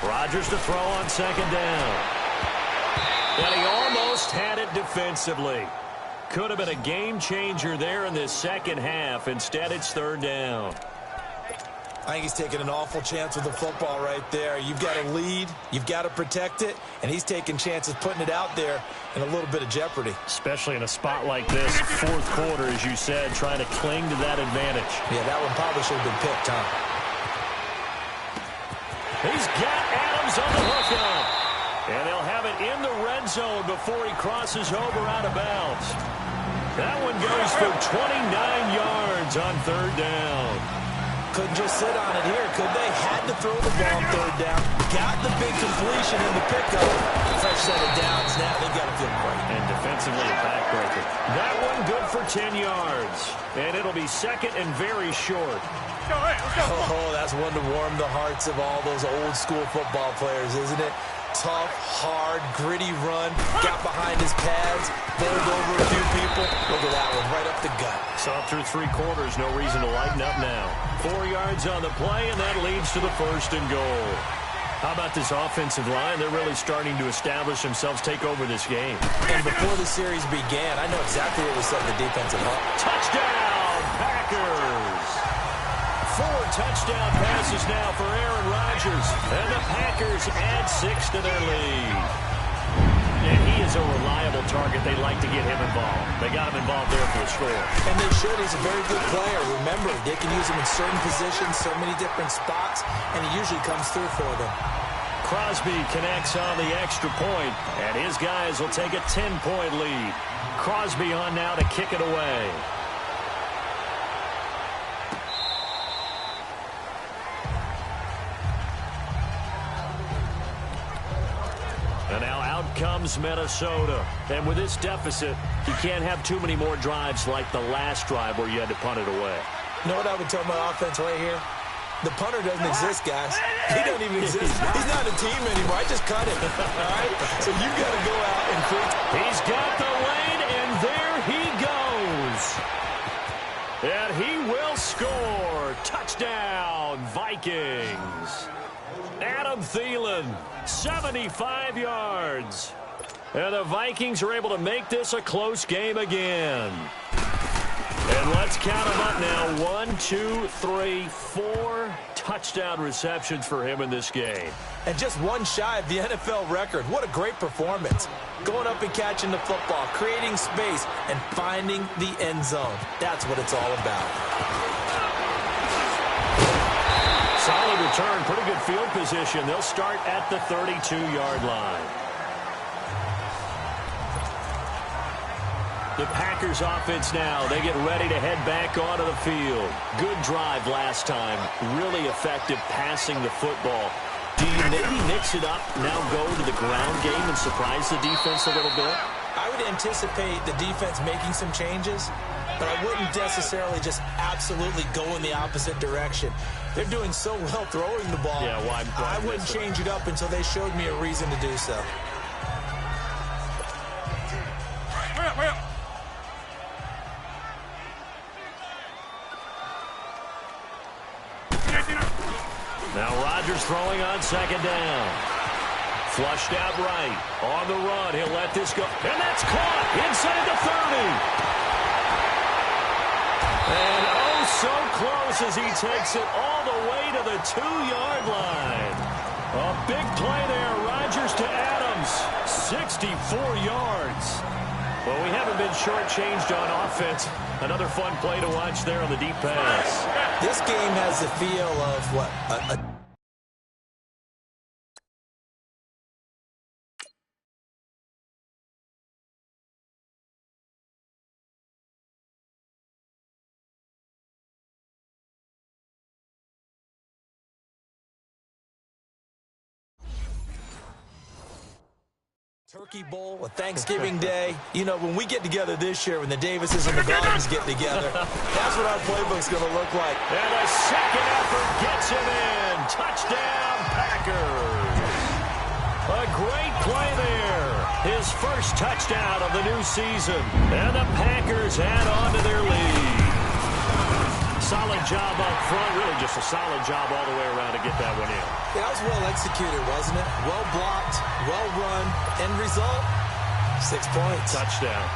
Rodgers to throw on second down. And he almost had it defensively. Could have been a game changer there in this second half. Instead, it's third down. I think he's taking an awful chance with the football right there. You've got to lead, you've got to protect it, and he's taking chances putting it out there in a little bit of jeopardy. Especially in a spot like this, fourth quarter, as you said, trying to cling to that advantage. Yeah, that one probably should have been picked, huh? He's got Adams on the hookup. And they'll have it in the red zone before he crosses over out of bounds. That one goes for 29 yards on third down. Couldn't just sit on it here, could they? Had to throw the ball on third down. Got the big completion in the pickup. Fresh set of downs now. They've got to feel great. And defensively a backbreaker. That one good for 10 yards. And it'll be second and very short. Oh, that's one to warm the hearts of all those old school football players, isn't it? Tough, hard, gritty run. Got behind his pads. Bowled over a few people. Look at that one, right up the gut. Saw through 3 quarters. No reason to lighten up now. 4 yards on the play, and that leads to the first and goal. How about this offensive line? They're really starting to establish themselves, take over this game. And before the series began, I know exactly what was set in the defensive up. Touchdown, Packers! 4 touchdown passes now for Aaron Rodgers. And the Packers add 6 to their lead. And he is a reliable target. They like to get him involved. They got him involved there for a score. And they should. He's a very good player. Remember, they can use him in certain positions, so many different spots, and he usually comes through for them. Crosby connects on the extra point, and his guys will take a 10-point lead. Crosby on now to kick it away. And now out comes Minnesota. And with this deficit, you can't have too many more drives like the last drive where you had to punt it away. You know what I would tell my offense right here? The punter doesn't exist, guys. He doesn't even exist. He's not a team anymore. I just cut him. All right? So you've got to go out and create. He's got the lane, and there he goes. And he will score. Touchdown, Vikings. Adam Thielen, 75 yards. And the Vikings are able to make this a close game again. And let's count them up now. 1, 2, 3, 4 touchdown receptions for him in this game. And just one shy of the NFL record. What a great performance. Going up and catching the football, creating space, and finding the end zone. That's what it's all about. Solid return, pretty good field position. They'll start at the 32-yard line. The Packers offense now. They get ready to head back onto the field. Good drive last time. Really effective passing the football. Do you maybe mix it up, now go to the ground game and surprise the defense a little bit? I would anticipate the defense making some changes, but I wouldn't necessarily just absolutely go in the opposite direction. They're doing so well throwing the ball. Yeah, why I wouldn't change it up until they showed me a reason to do so. Now Rodgers throwing on second down. Flushed out right. On the run. He'll let this go. And that's caught inside the 30. And oh, so close as he takes it all the way to the 2-yard line. A big play there. Rodgers to Adams. 64 yards. Well, we haven't been shortchanged on offense. Another fun play to watch there on the deep pass. This game has the feel of what? Turkey Bowl, a Thanksgiving Day. You know, when we get together this year, when the Davises and the Gardens get together, that's what our playbook's going to look like. And a second effort gets his first touchdown of the new season. And the Packers add on to their lead. Solid job up front. Really just a solid job all the way around to get that one in. Yeah, that was well executed, wasn't it? Well blocked, well run. End result, 6 points. Touchdown.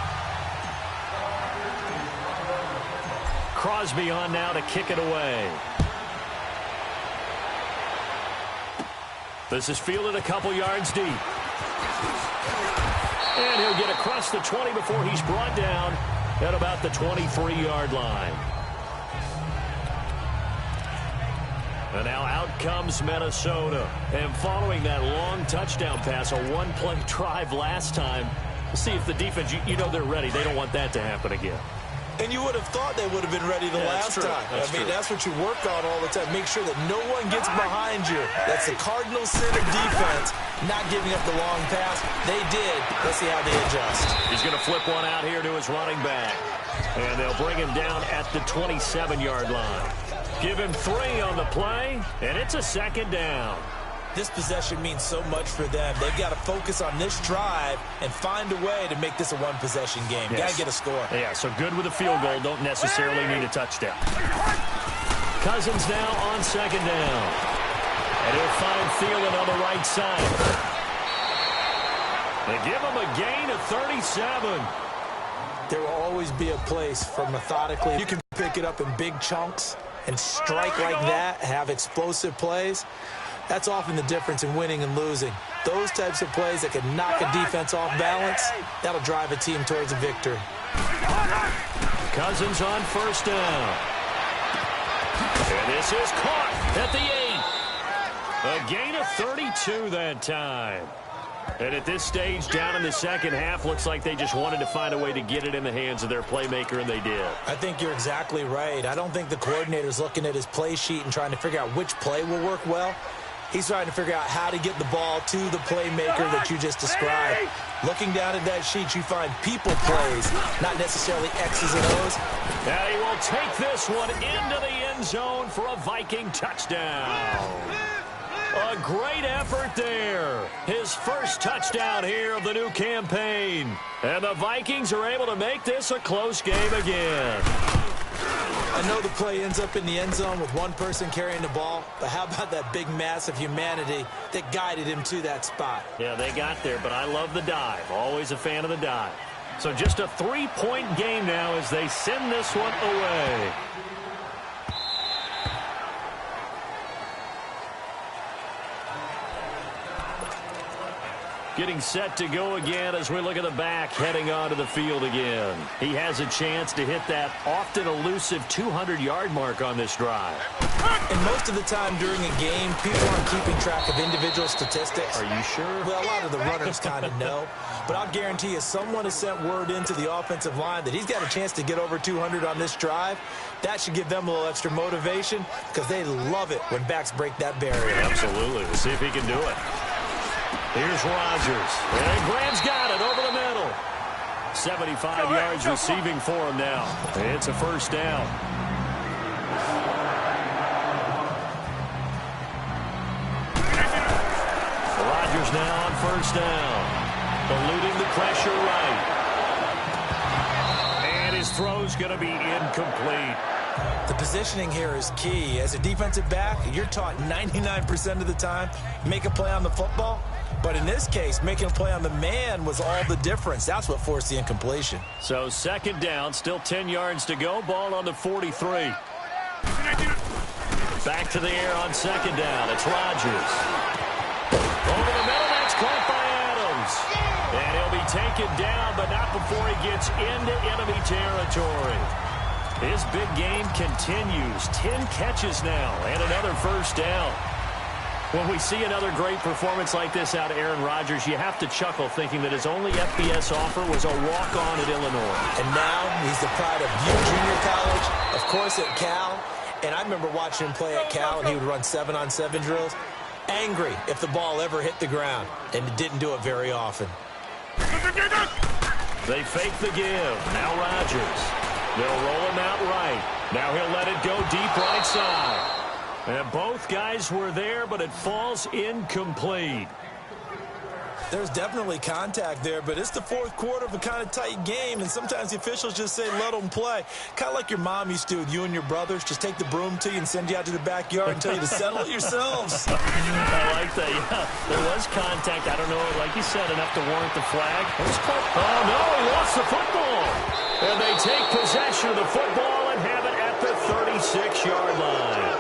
Crosby on now to kick it away. This is fielded a couple yards deep. And he'll get across the 20 before he's brought down at about the 23-yard line. And now out comes Minnesota. And following that long touchdown pass, a one-play drive last time, see if the defense, you know they're ready. They don't want that to happen again. And you would have thought they would have been ready the last time. That's what you work on all the time. Make sure that no one gets behind you. That's the cardinal sin of defense, not giving up the long pass. They did. Let's see how they adjust. He's going to flip one out here to his running back. And they'll bring him down at the 27-yard line. Give him 3 on the play, and it's a second down. This possession means so much for them. They've got to focus on this drive and find a way to make this a one-possession game. Yes. Got to get a score. Yeah, so good with a field goal. Don't necessarily need a touchdown. Cousins now on second down. And he'll find Thielen on the right side. They give him a gain of 37. There will always be a place for methodically. You can pick it up in big chunks and strike like that, have explosive plays. That's often the difference in winning and losing. Those types of plays that can knock a defense off balance, that'll drive a team towards a victory. Cousins on first down. And this is caught at the 8. A gain of 32 that time. And at this stage, down in the second half, looks like they just wanted to find a way to get it in the hands of their playmaker, and they did. I think you're exactly right. I don't think the coordinator's looking at his play sheet and trying to figure out which play will work well. He's trying to figure out how to get the ball to the playmaker that you just described. Looking down at that sheet, you find people plays, not necessarily X's and O's. And he will take this one into the end zone for a Viking touchdown. A great effort there. His first touchdown here of the new campaign. And the Vikings are able to make this a close game again. I know the play ends up in the end zone with one person carrying the ball, but how about that big mass of humanity that guided him to that spot? Yeah, they got there, but I love the dive. Always a fan of the dive. So just a 3-point game now as they send this one away. Getting set to go again as we look at the back heading onto the field again. He has a chance to hit that often elusive 200-yard mark on this drive. And most of the time during a game, people aren't keeping track of individual statistics. Are you sure? Well, a lot of the runners kind of know. But I'll guarantee you someone has sent word into the offensive line that he's got a chance to get over 200 on this drive. That should give them a little extra motivation because they love it when backs break that barrier. Absolutely. Let's see if he can do it. Here's Rodgers. And Graham's got it over the middle. 75 yards receiving for him now. It's a first down. Rodgers now on first down. Eluding the pressure right. And his throw's going to be incomplete. The positioning here is key. As a defensive back, you're taught 99% of the time, make a play on the football. But in this case, making a play on the man was all the difference. That's what forced the incompletion. So second down, still 10 yards to go. Ball on the 43. Back to the air on second down. It's Rodgers. Over the middle, that's caught by Adams. And he'll be taken down, but not before he gets into enemy territory. His big game continues. 10 catches now and another first down. When we see another great performance like this out of Aaron Rodgers, you have to chuckle thinking that his only FBS offer was a walk-on at Illinois. And now he's the pride of Butte Junior College, of course at Cal. And I remember watching him play at Cal, and he would run 7-on-7 drills. Angry if the ball ever hit the ground, and it didn't do it very often. They fake the give. Now Rodgers. They'll roll him out right. Now he'll let it go deep right side. And both guys were there, but it falls incomplete. There's definitely contact there, but it's the fourth quarter of a kind of tight game, and sometimes the officials just say, let them play. Kind of like your mom used to with you and your brothers. Just take the broom to you and send you out to the backyard and tell you to settle it yourselves. I like that, yeah. There was contact. I don't know, like you said, enough to warrant the flag. Oh, no, he lost the football. And they take possession of the football and have it at the 36-yard line.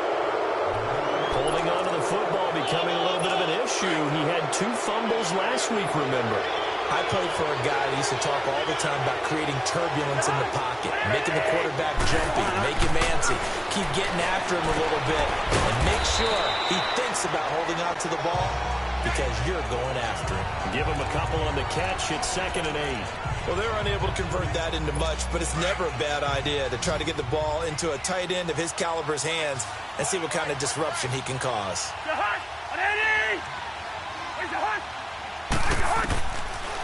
Holding on to the football becoming a little bit of an issue. He had 2 fumbles last week, remember. I played for a guy that used to talk all the time about creating turbulence in the pocket, making the quarterback jumpy, make him antsy, keep getting after him a little bit, and make sure he thinks about holding on to the ball because you're going after him. Give him a couple on the catch. It's 2nd and 8. Well, they're unable to convert that into much, but it's never a bad idea to try to get the ball into a tight end of his caliber's hands and see what kind of disruption he can cause.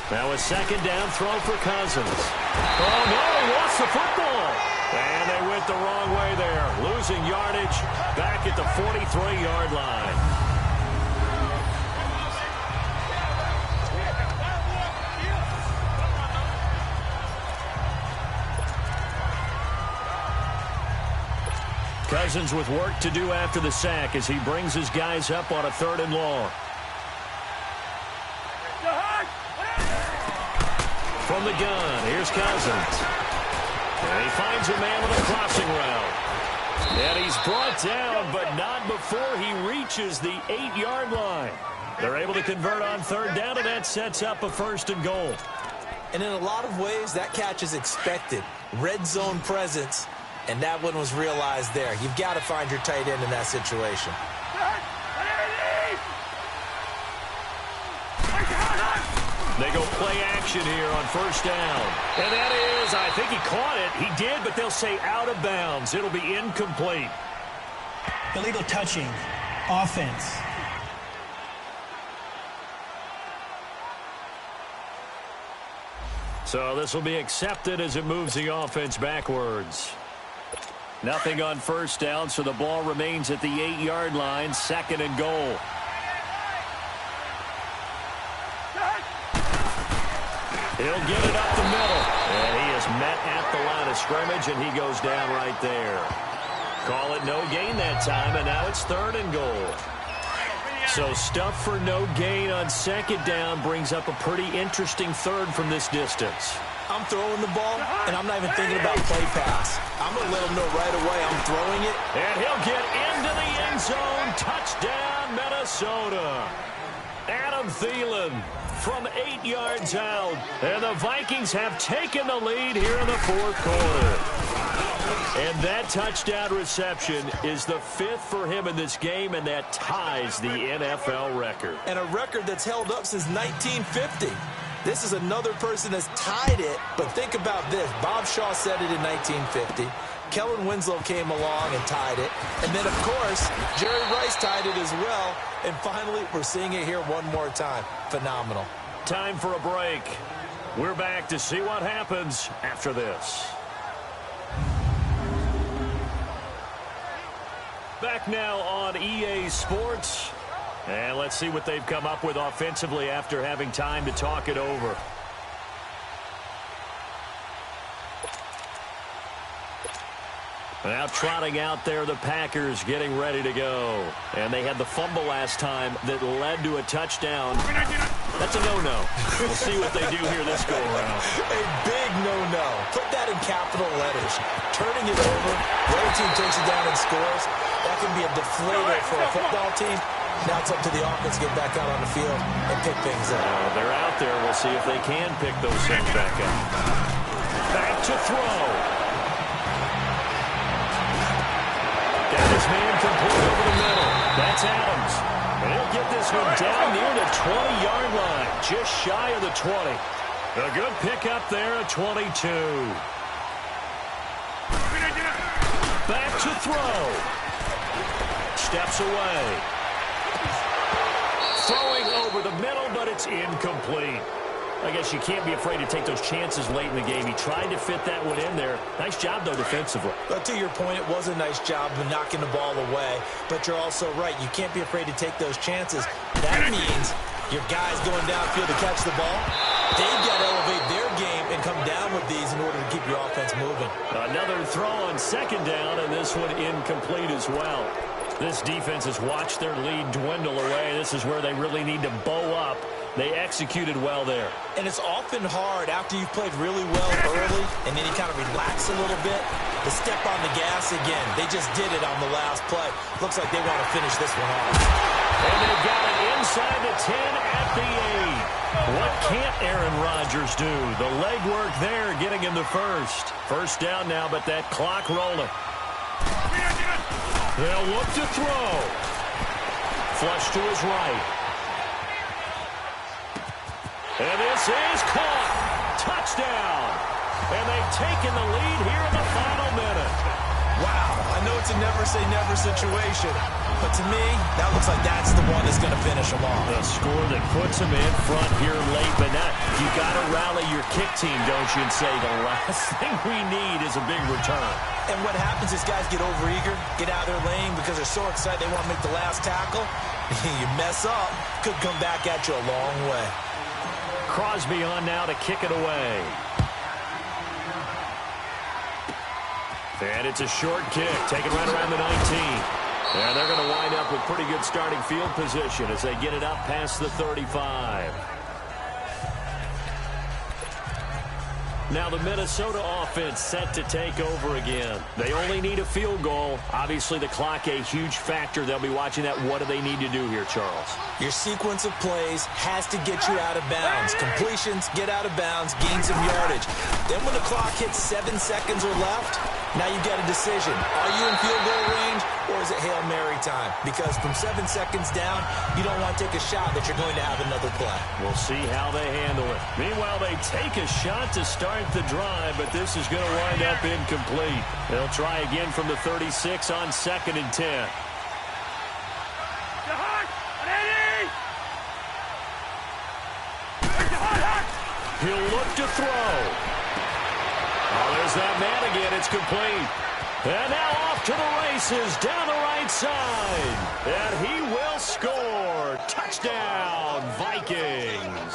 Now a 2nd down throw for Cousins. Oh, no, he lost the football. And they went the wrong way there. Losing yardage back at the 43-yard line. Cousins with work to do after the sack as he brings his guys up on a 3rd and long. From the gun, here's Cousins. And he finds a man with a crossing route. And he's brought down, but not before he reaches the 8-yard line. They're able to convert on 3rd down, and that sets up a 1st and goal. And in a lot of ways, that catch is expected. Red zone presence. And that one was realized there. You've got to find your tight end in that situation. They go play action here on 1st down. And that is, I think he caught it. He did, but they'll say out of bounds. It'll be incomplete. Illegal touching. Offense. So this will be accepted as it moves the offense backwards. Nothing on 1st down, so the ball remains at the 8-yard line, 2nd and goal. He'll get it up the middle. And he is met at the line of scrimmage, and he goes down right there. Call it no gain that time, and now it's 3rd and goal. So stuff for no gain on 2nd down brings up a pretty interesting 3rd from this distance. I'm throwing the ball, and I'm not even thinking about play pass. I'm going to let him know right away I'm throwing it. And he'll get into the end zone. Touchdown, Minnesota. Adam Thielen from 8 yards out. And the Vikings have taken the lead here in the 4th quarter. And that touchdown reception is the 5th for him in this game, and that ties the NFL record. And a record that's held up since 1950. This is another person that's tied it, but think about this. Bob Shaw said it in 1950. Kellen Winslow came along and tied it. And then, of course, Jerry Rice tied it as well. And finally, we're seeing it here one more time. Phenomenal. Time for a break. We're back to see what happens after this. Back now on EA Sports. And let's see what they've come up with offensively after having time to talk it over. Now trotting out there, the Packers getting ready to go. And they had the fumble last time that led to a touchdown. That's a no-no. We'll see what they do here this go-around. A big no-no. Put that in capital letters. Turning it over, the other team takes it down and scores. That can be a deflator for a football team. Now it's up to the offense to get back out on the field and pick things up. They're out there. We'll see if they can pick those things back up. Back to throw. Got his man complete over the middle. That's Adams. And he'll get this one down near the 20-yard line. Just shy of the 20. A good pickup there at 22. Back to throw. Steps away. Throwing over the middle, but it's incomplete. I guess you can't be afraid to take those chances late in the game. He tried to fit that one in there. Nice job, though, defensively. But to your point, it was a nice job of knocking the ball away. But you're also right. You can't be afraid to take those chances. That means Your guys going downfield to catch the ball, they've got to elevate their game and come down with these in order to keep your offense moving. Another throw on second down, and this one incomplete as well. This defense has watched their lead dwindle away. This is where they really need to bow up. They executed well there. And it's often hard after you've played really well early and then you kind of relax a little bit to step on the gas again. They just did it on the last play. Looks like they want to finish this one off. And they've got it inside the 10 at the 8. What can't Aaron Rodgers do? The legwork there getting him the first. First down now, but that clock rolling. They'll look to throw. Flush to his right. And this is caught. Touchdown. And they've taken the lead here in the final minute. Wow, I know it's a never-say-never situation, but to me, that looks like that's the one that's going to finish them off. The score that puts them in front here late, but now you got to rally your kick team, don't you, and say the last thing we need is a big return. And what happens is guys get overeager, get out of their lane because they're so excited they want to make the last tackle. You mess up, could come back at you a long way. Crosby on now to kick it away. And it's a short kick, taken right around the 19. And they're going to wind up with pretty good starting field position as they get it up past the 35. Now the Minnesota offense set to take over again. They only need a field goal. Obviously the clock a huge factor. They'll be watching that. What do they need to do here, Charles? Your sequence of plays has to get you out of bounds. Completions, get out of bounds, gain some yardage. Then when the clock hits 7 seconds or left, now you got a decision. Are you in field goal range or is it Hail Mary time? Because from 7 seconds down, you don't want to take a shot that you're going to have another play. We'll see how they handle it. Meanwhile, they take a shot to start the drive, but this is going to wind up incomplete. They'll try again from the 36 on 2nd and 10. He'll look to throw. Oh, there's that man again. It's complete. And now off to the races down the right side. And he will score. Touchdown, Vikings.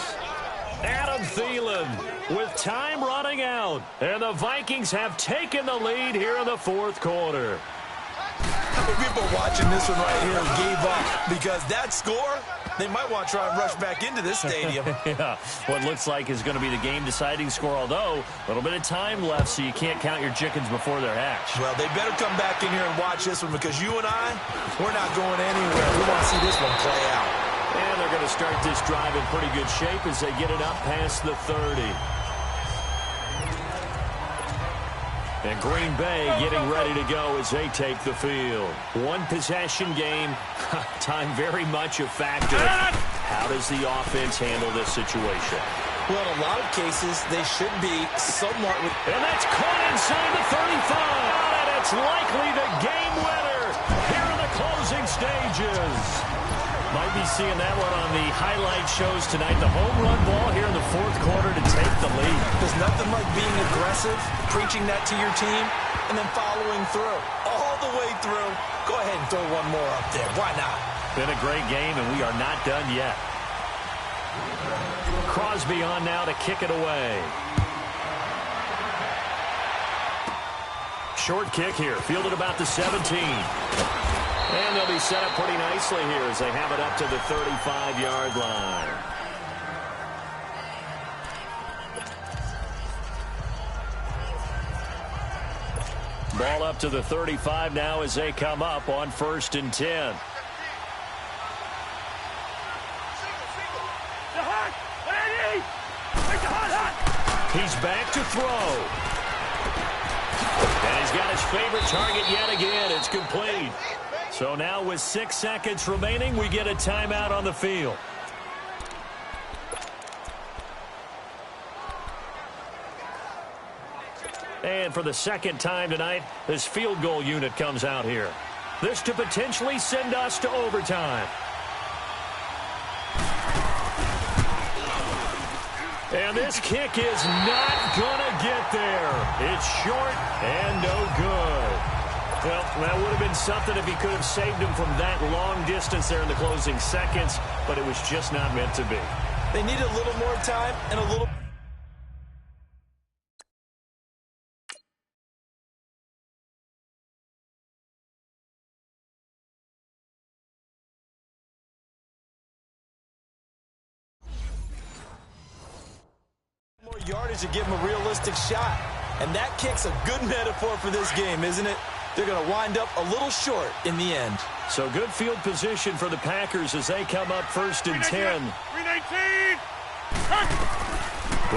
Adam Thielen with time running out. And the Vikings have taken the lead here in the 4th quarter. How many people watching this one right here gave up? Because that score, they might want to try and rush back into this stadium. Yeah, what looks like is going to be the game-deciding score, although a little bit of time left, so you can't count your chickens before they're hatched. Well, they better come back in here and watch this one because you and I, we're not going anywhere. We want to see this one play out. And they're going to start this drive in pretty good shape as they get it up past the 30. And Green Bay getting ready to go as they take the field. One possession game, time very much a factor. How does the offense handle this situation? Well, in a lot of cases, they should be somewhat... And that's caught inside the 35. And it's likely the game winner here in the closing stages. Might be seeing that one on the highlight shows tonight. The home run ball here in the 4th quarter to take the lead. There's nothing like being aggressive, preaching that to your team, and then following through. All the way through. Go ahead and throw one more up there. Why not? Been a great game, and we are not done yet. Crosby on now to kick it away. Short kick here, fielded about the 17. And they'll be set up pretty nicely here as they have it up to the 35-yard line. Ball up to the 35 now as they come up on 1st and 10. He's back to throw. And he's got his favorite target yet again. It's complete. So now with 6 seconds remaining, we get a timeout on the field. And for the 2nd time tonight, this field goal unit comes out here. This to potentially send us to overtime. And this kick is not going to get there. It's short and no good. Well, that would have been something if he could have saved him from that long distance there in the closing seconds, but it was just not meant to be. They need a little more time and a little... more yardage to give him a realistic shot. And that kick's a good metaphor for this game, isn't it? They're going to wind up a little short in the end. So good field position for the Packers as they come up 1st and 10. 319.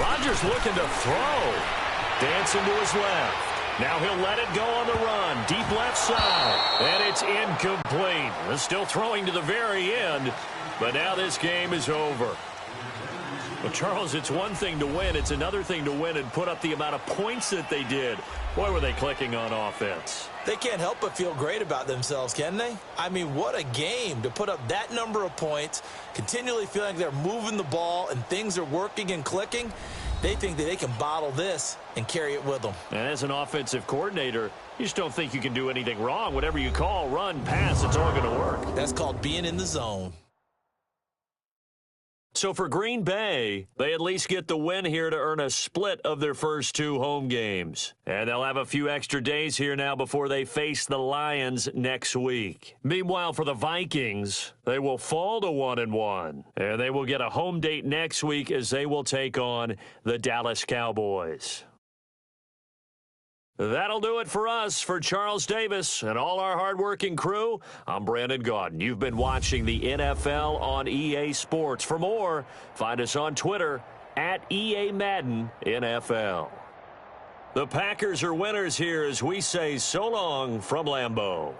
Rodgers looking to throw. Dancing to his left. Now he'll let it go on the run. Deep left side. And it's incomplete. They're still throwing to the very end. But now this game is over. Well, Charles, it's one thing to win. It's another thing to win and put up the amount of points that they did. Boy, were they clicking on offense. They can't help but feel great about themselves, can they? I mean, what a game to put up that number of points, continually feeling like they're moving the ball and things are working and clicking. They think that they can bottle this and carry it with them. And as an offensive coordinator, you just don't think you can do anything wrong. Whatever you call, run, pass, it's all going to work. That's called being in the zone. So for Green Bay, they at least get the win here to earn a split of their first 2 home games. And they'll have a few extra days here now before they face the Lions next week. Meanwhile, for the Vikings, they will fall to 1-1. And they will get a home date next week as they will take on the Dallas Cowboys. That'll do it for us. For Charles Davis and all our hardworking crew, I'm Brandon Gaudin. You've been watching the NFL on EA Sports. For more, find us on Twitter at EA Madden NFL. The Packers are winners here as we say so long from Lambeau.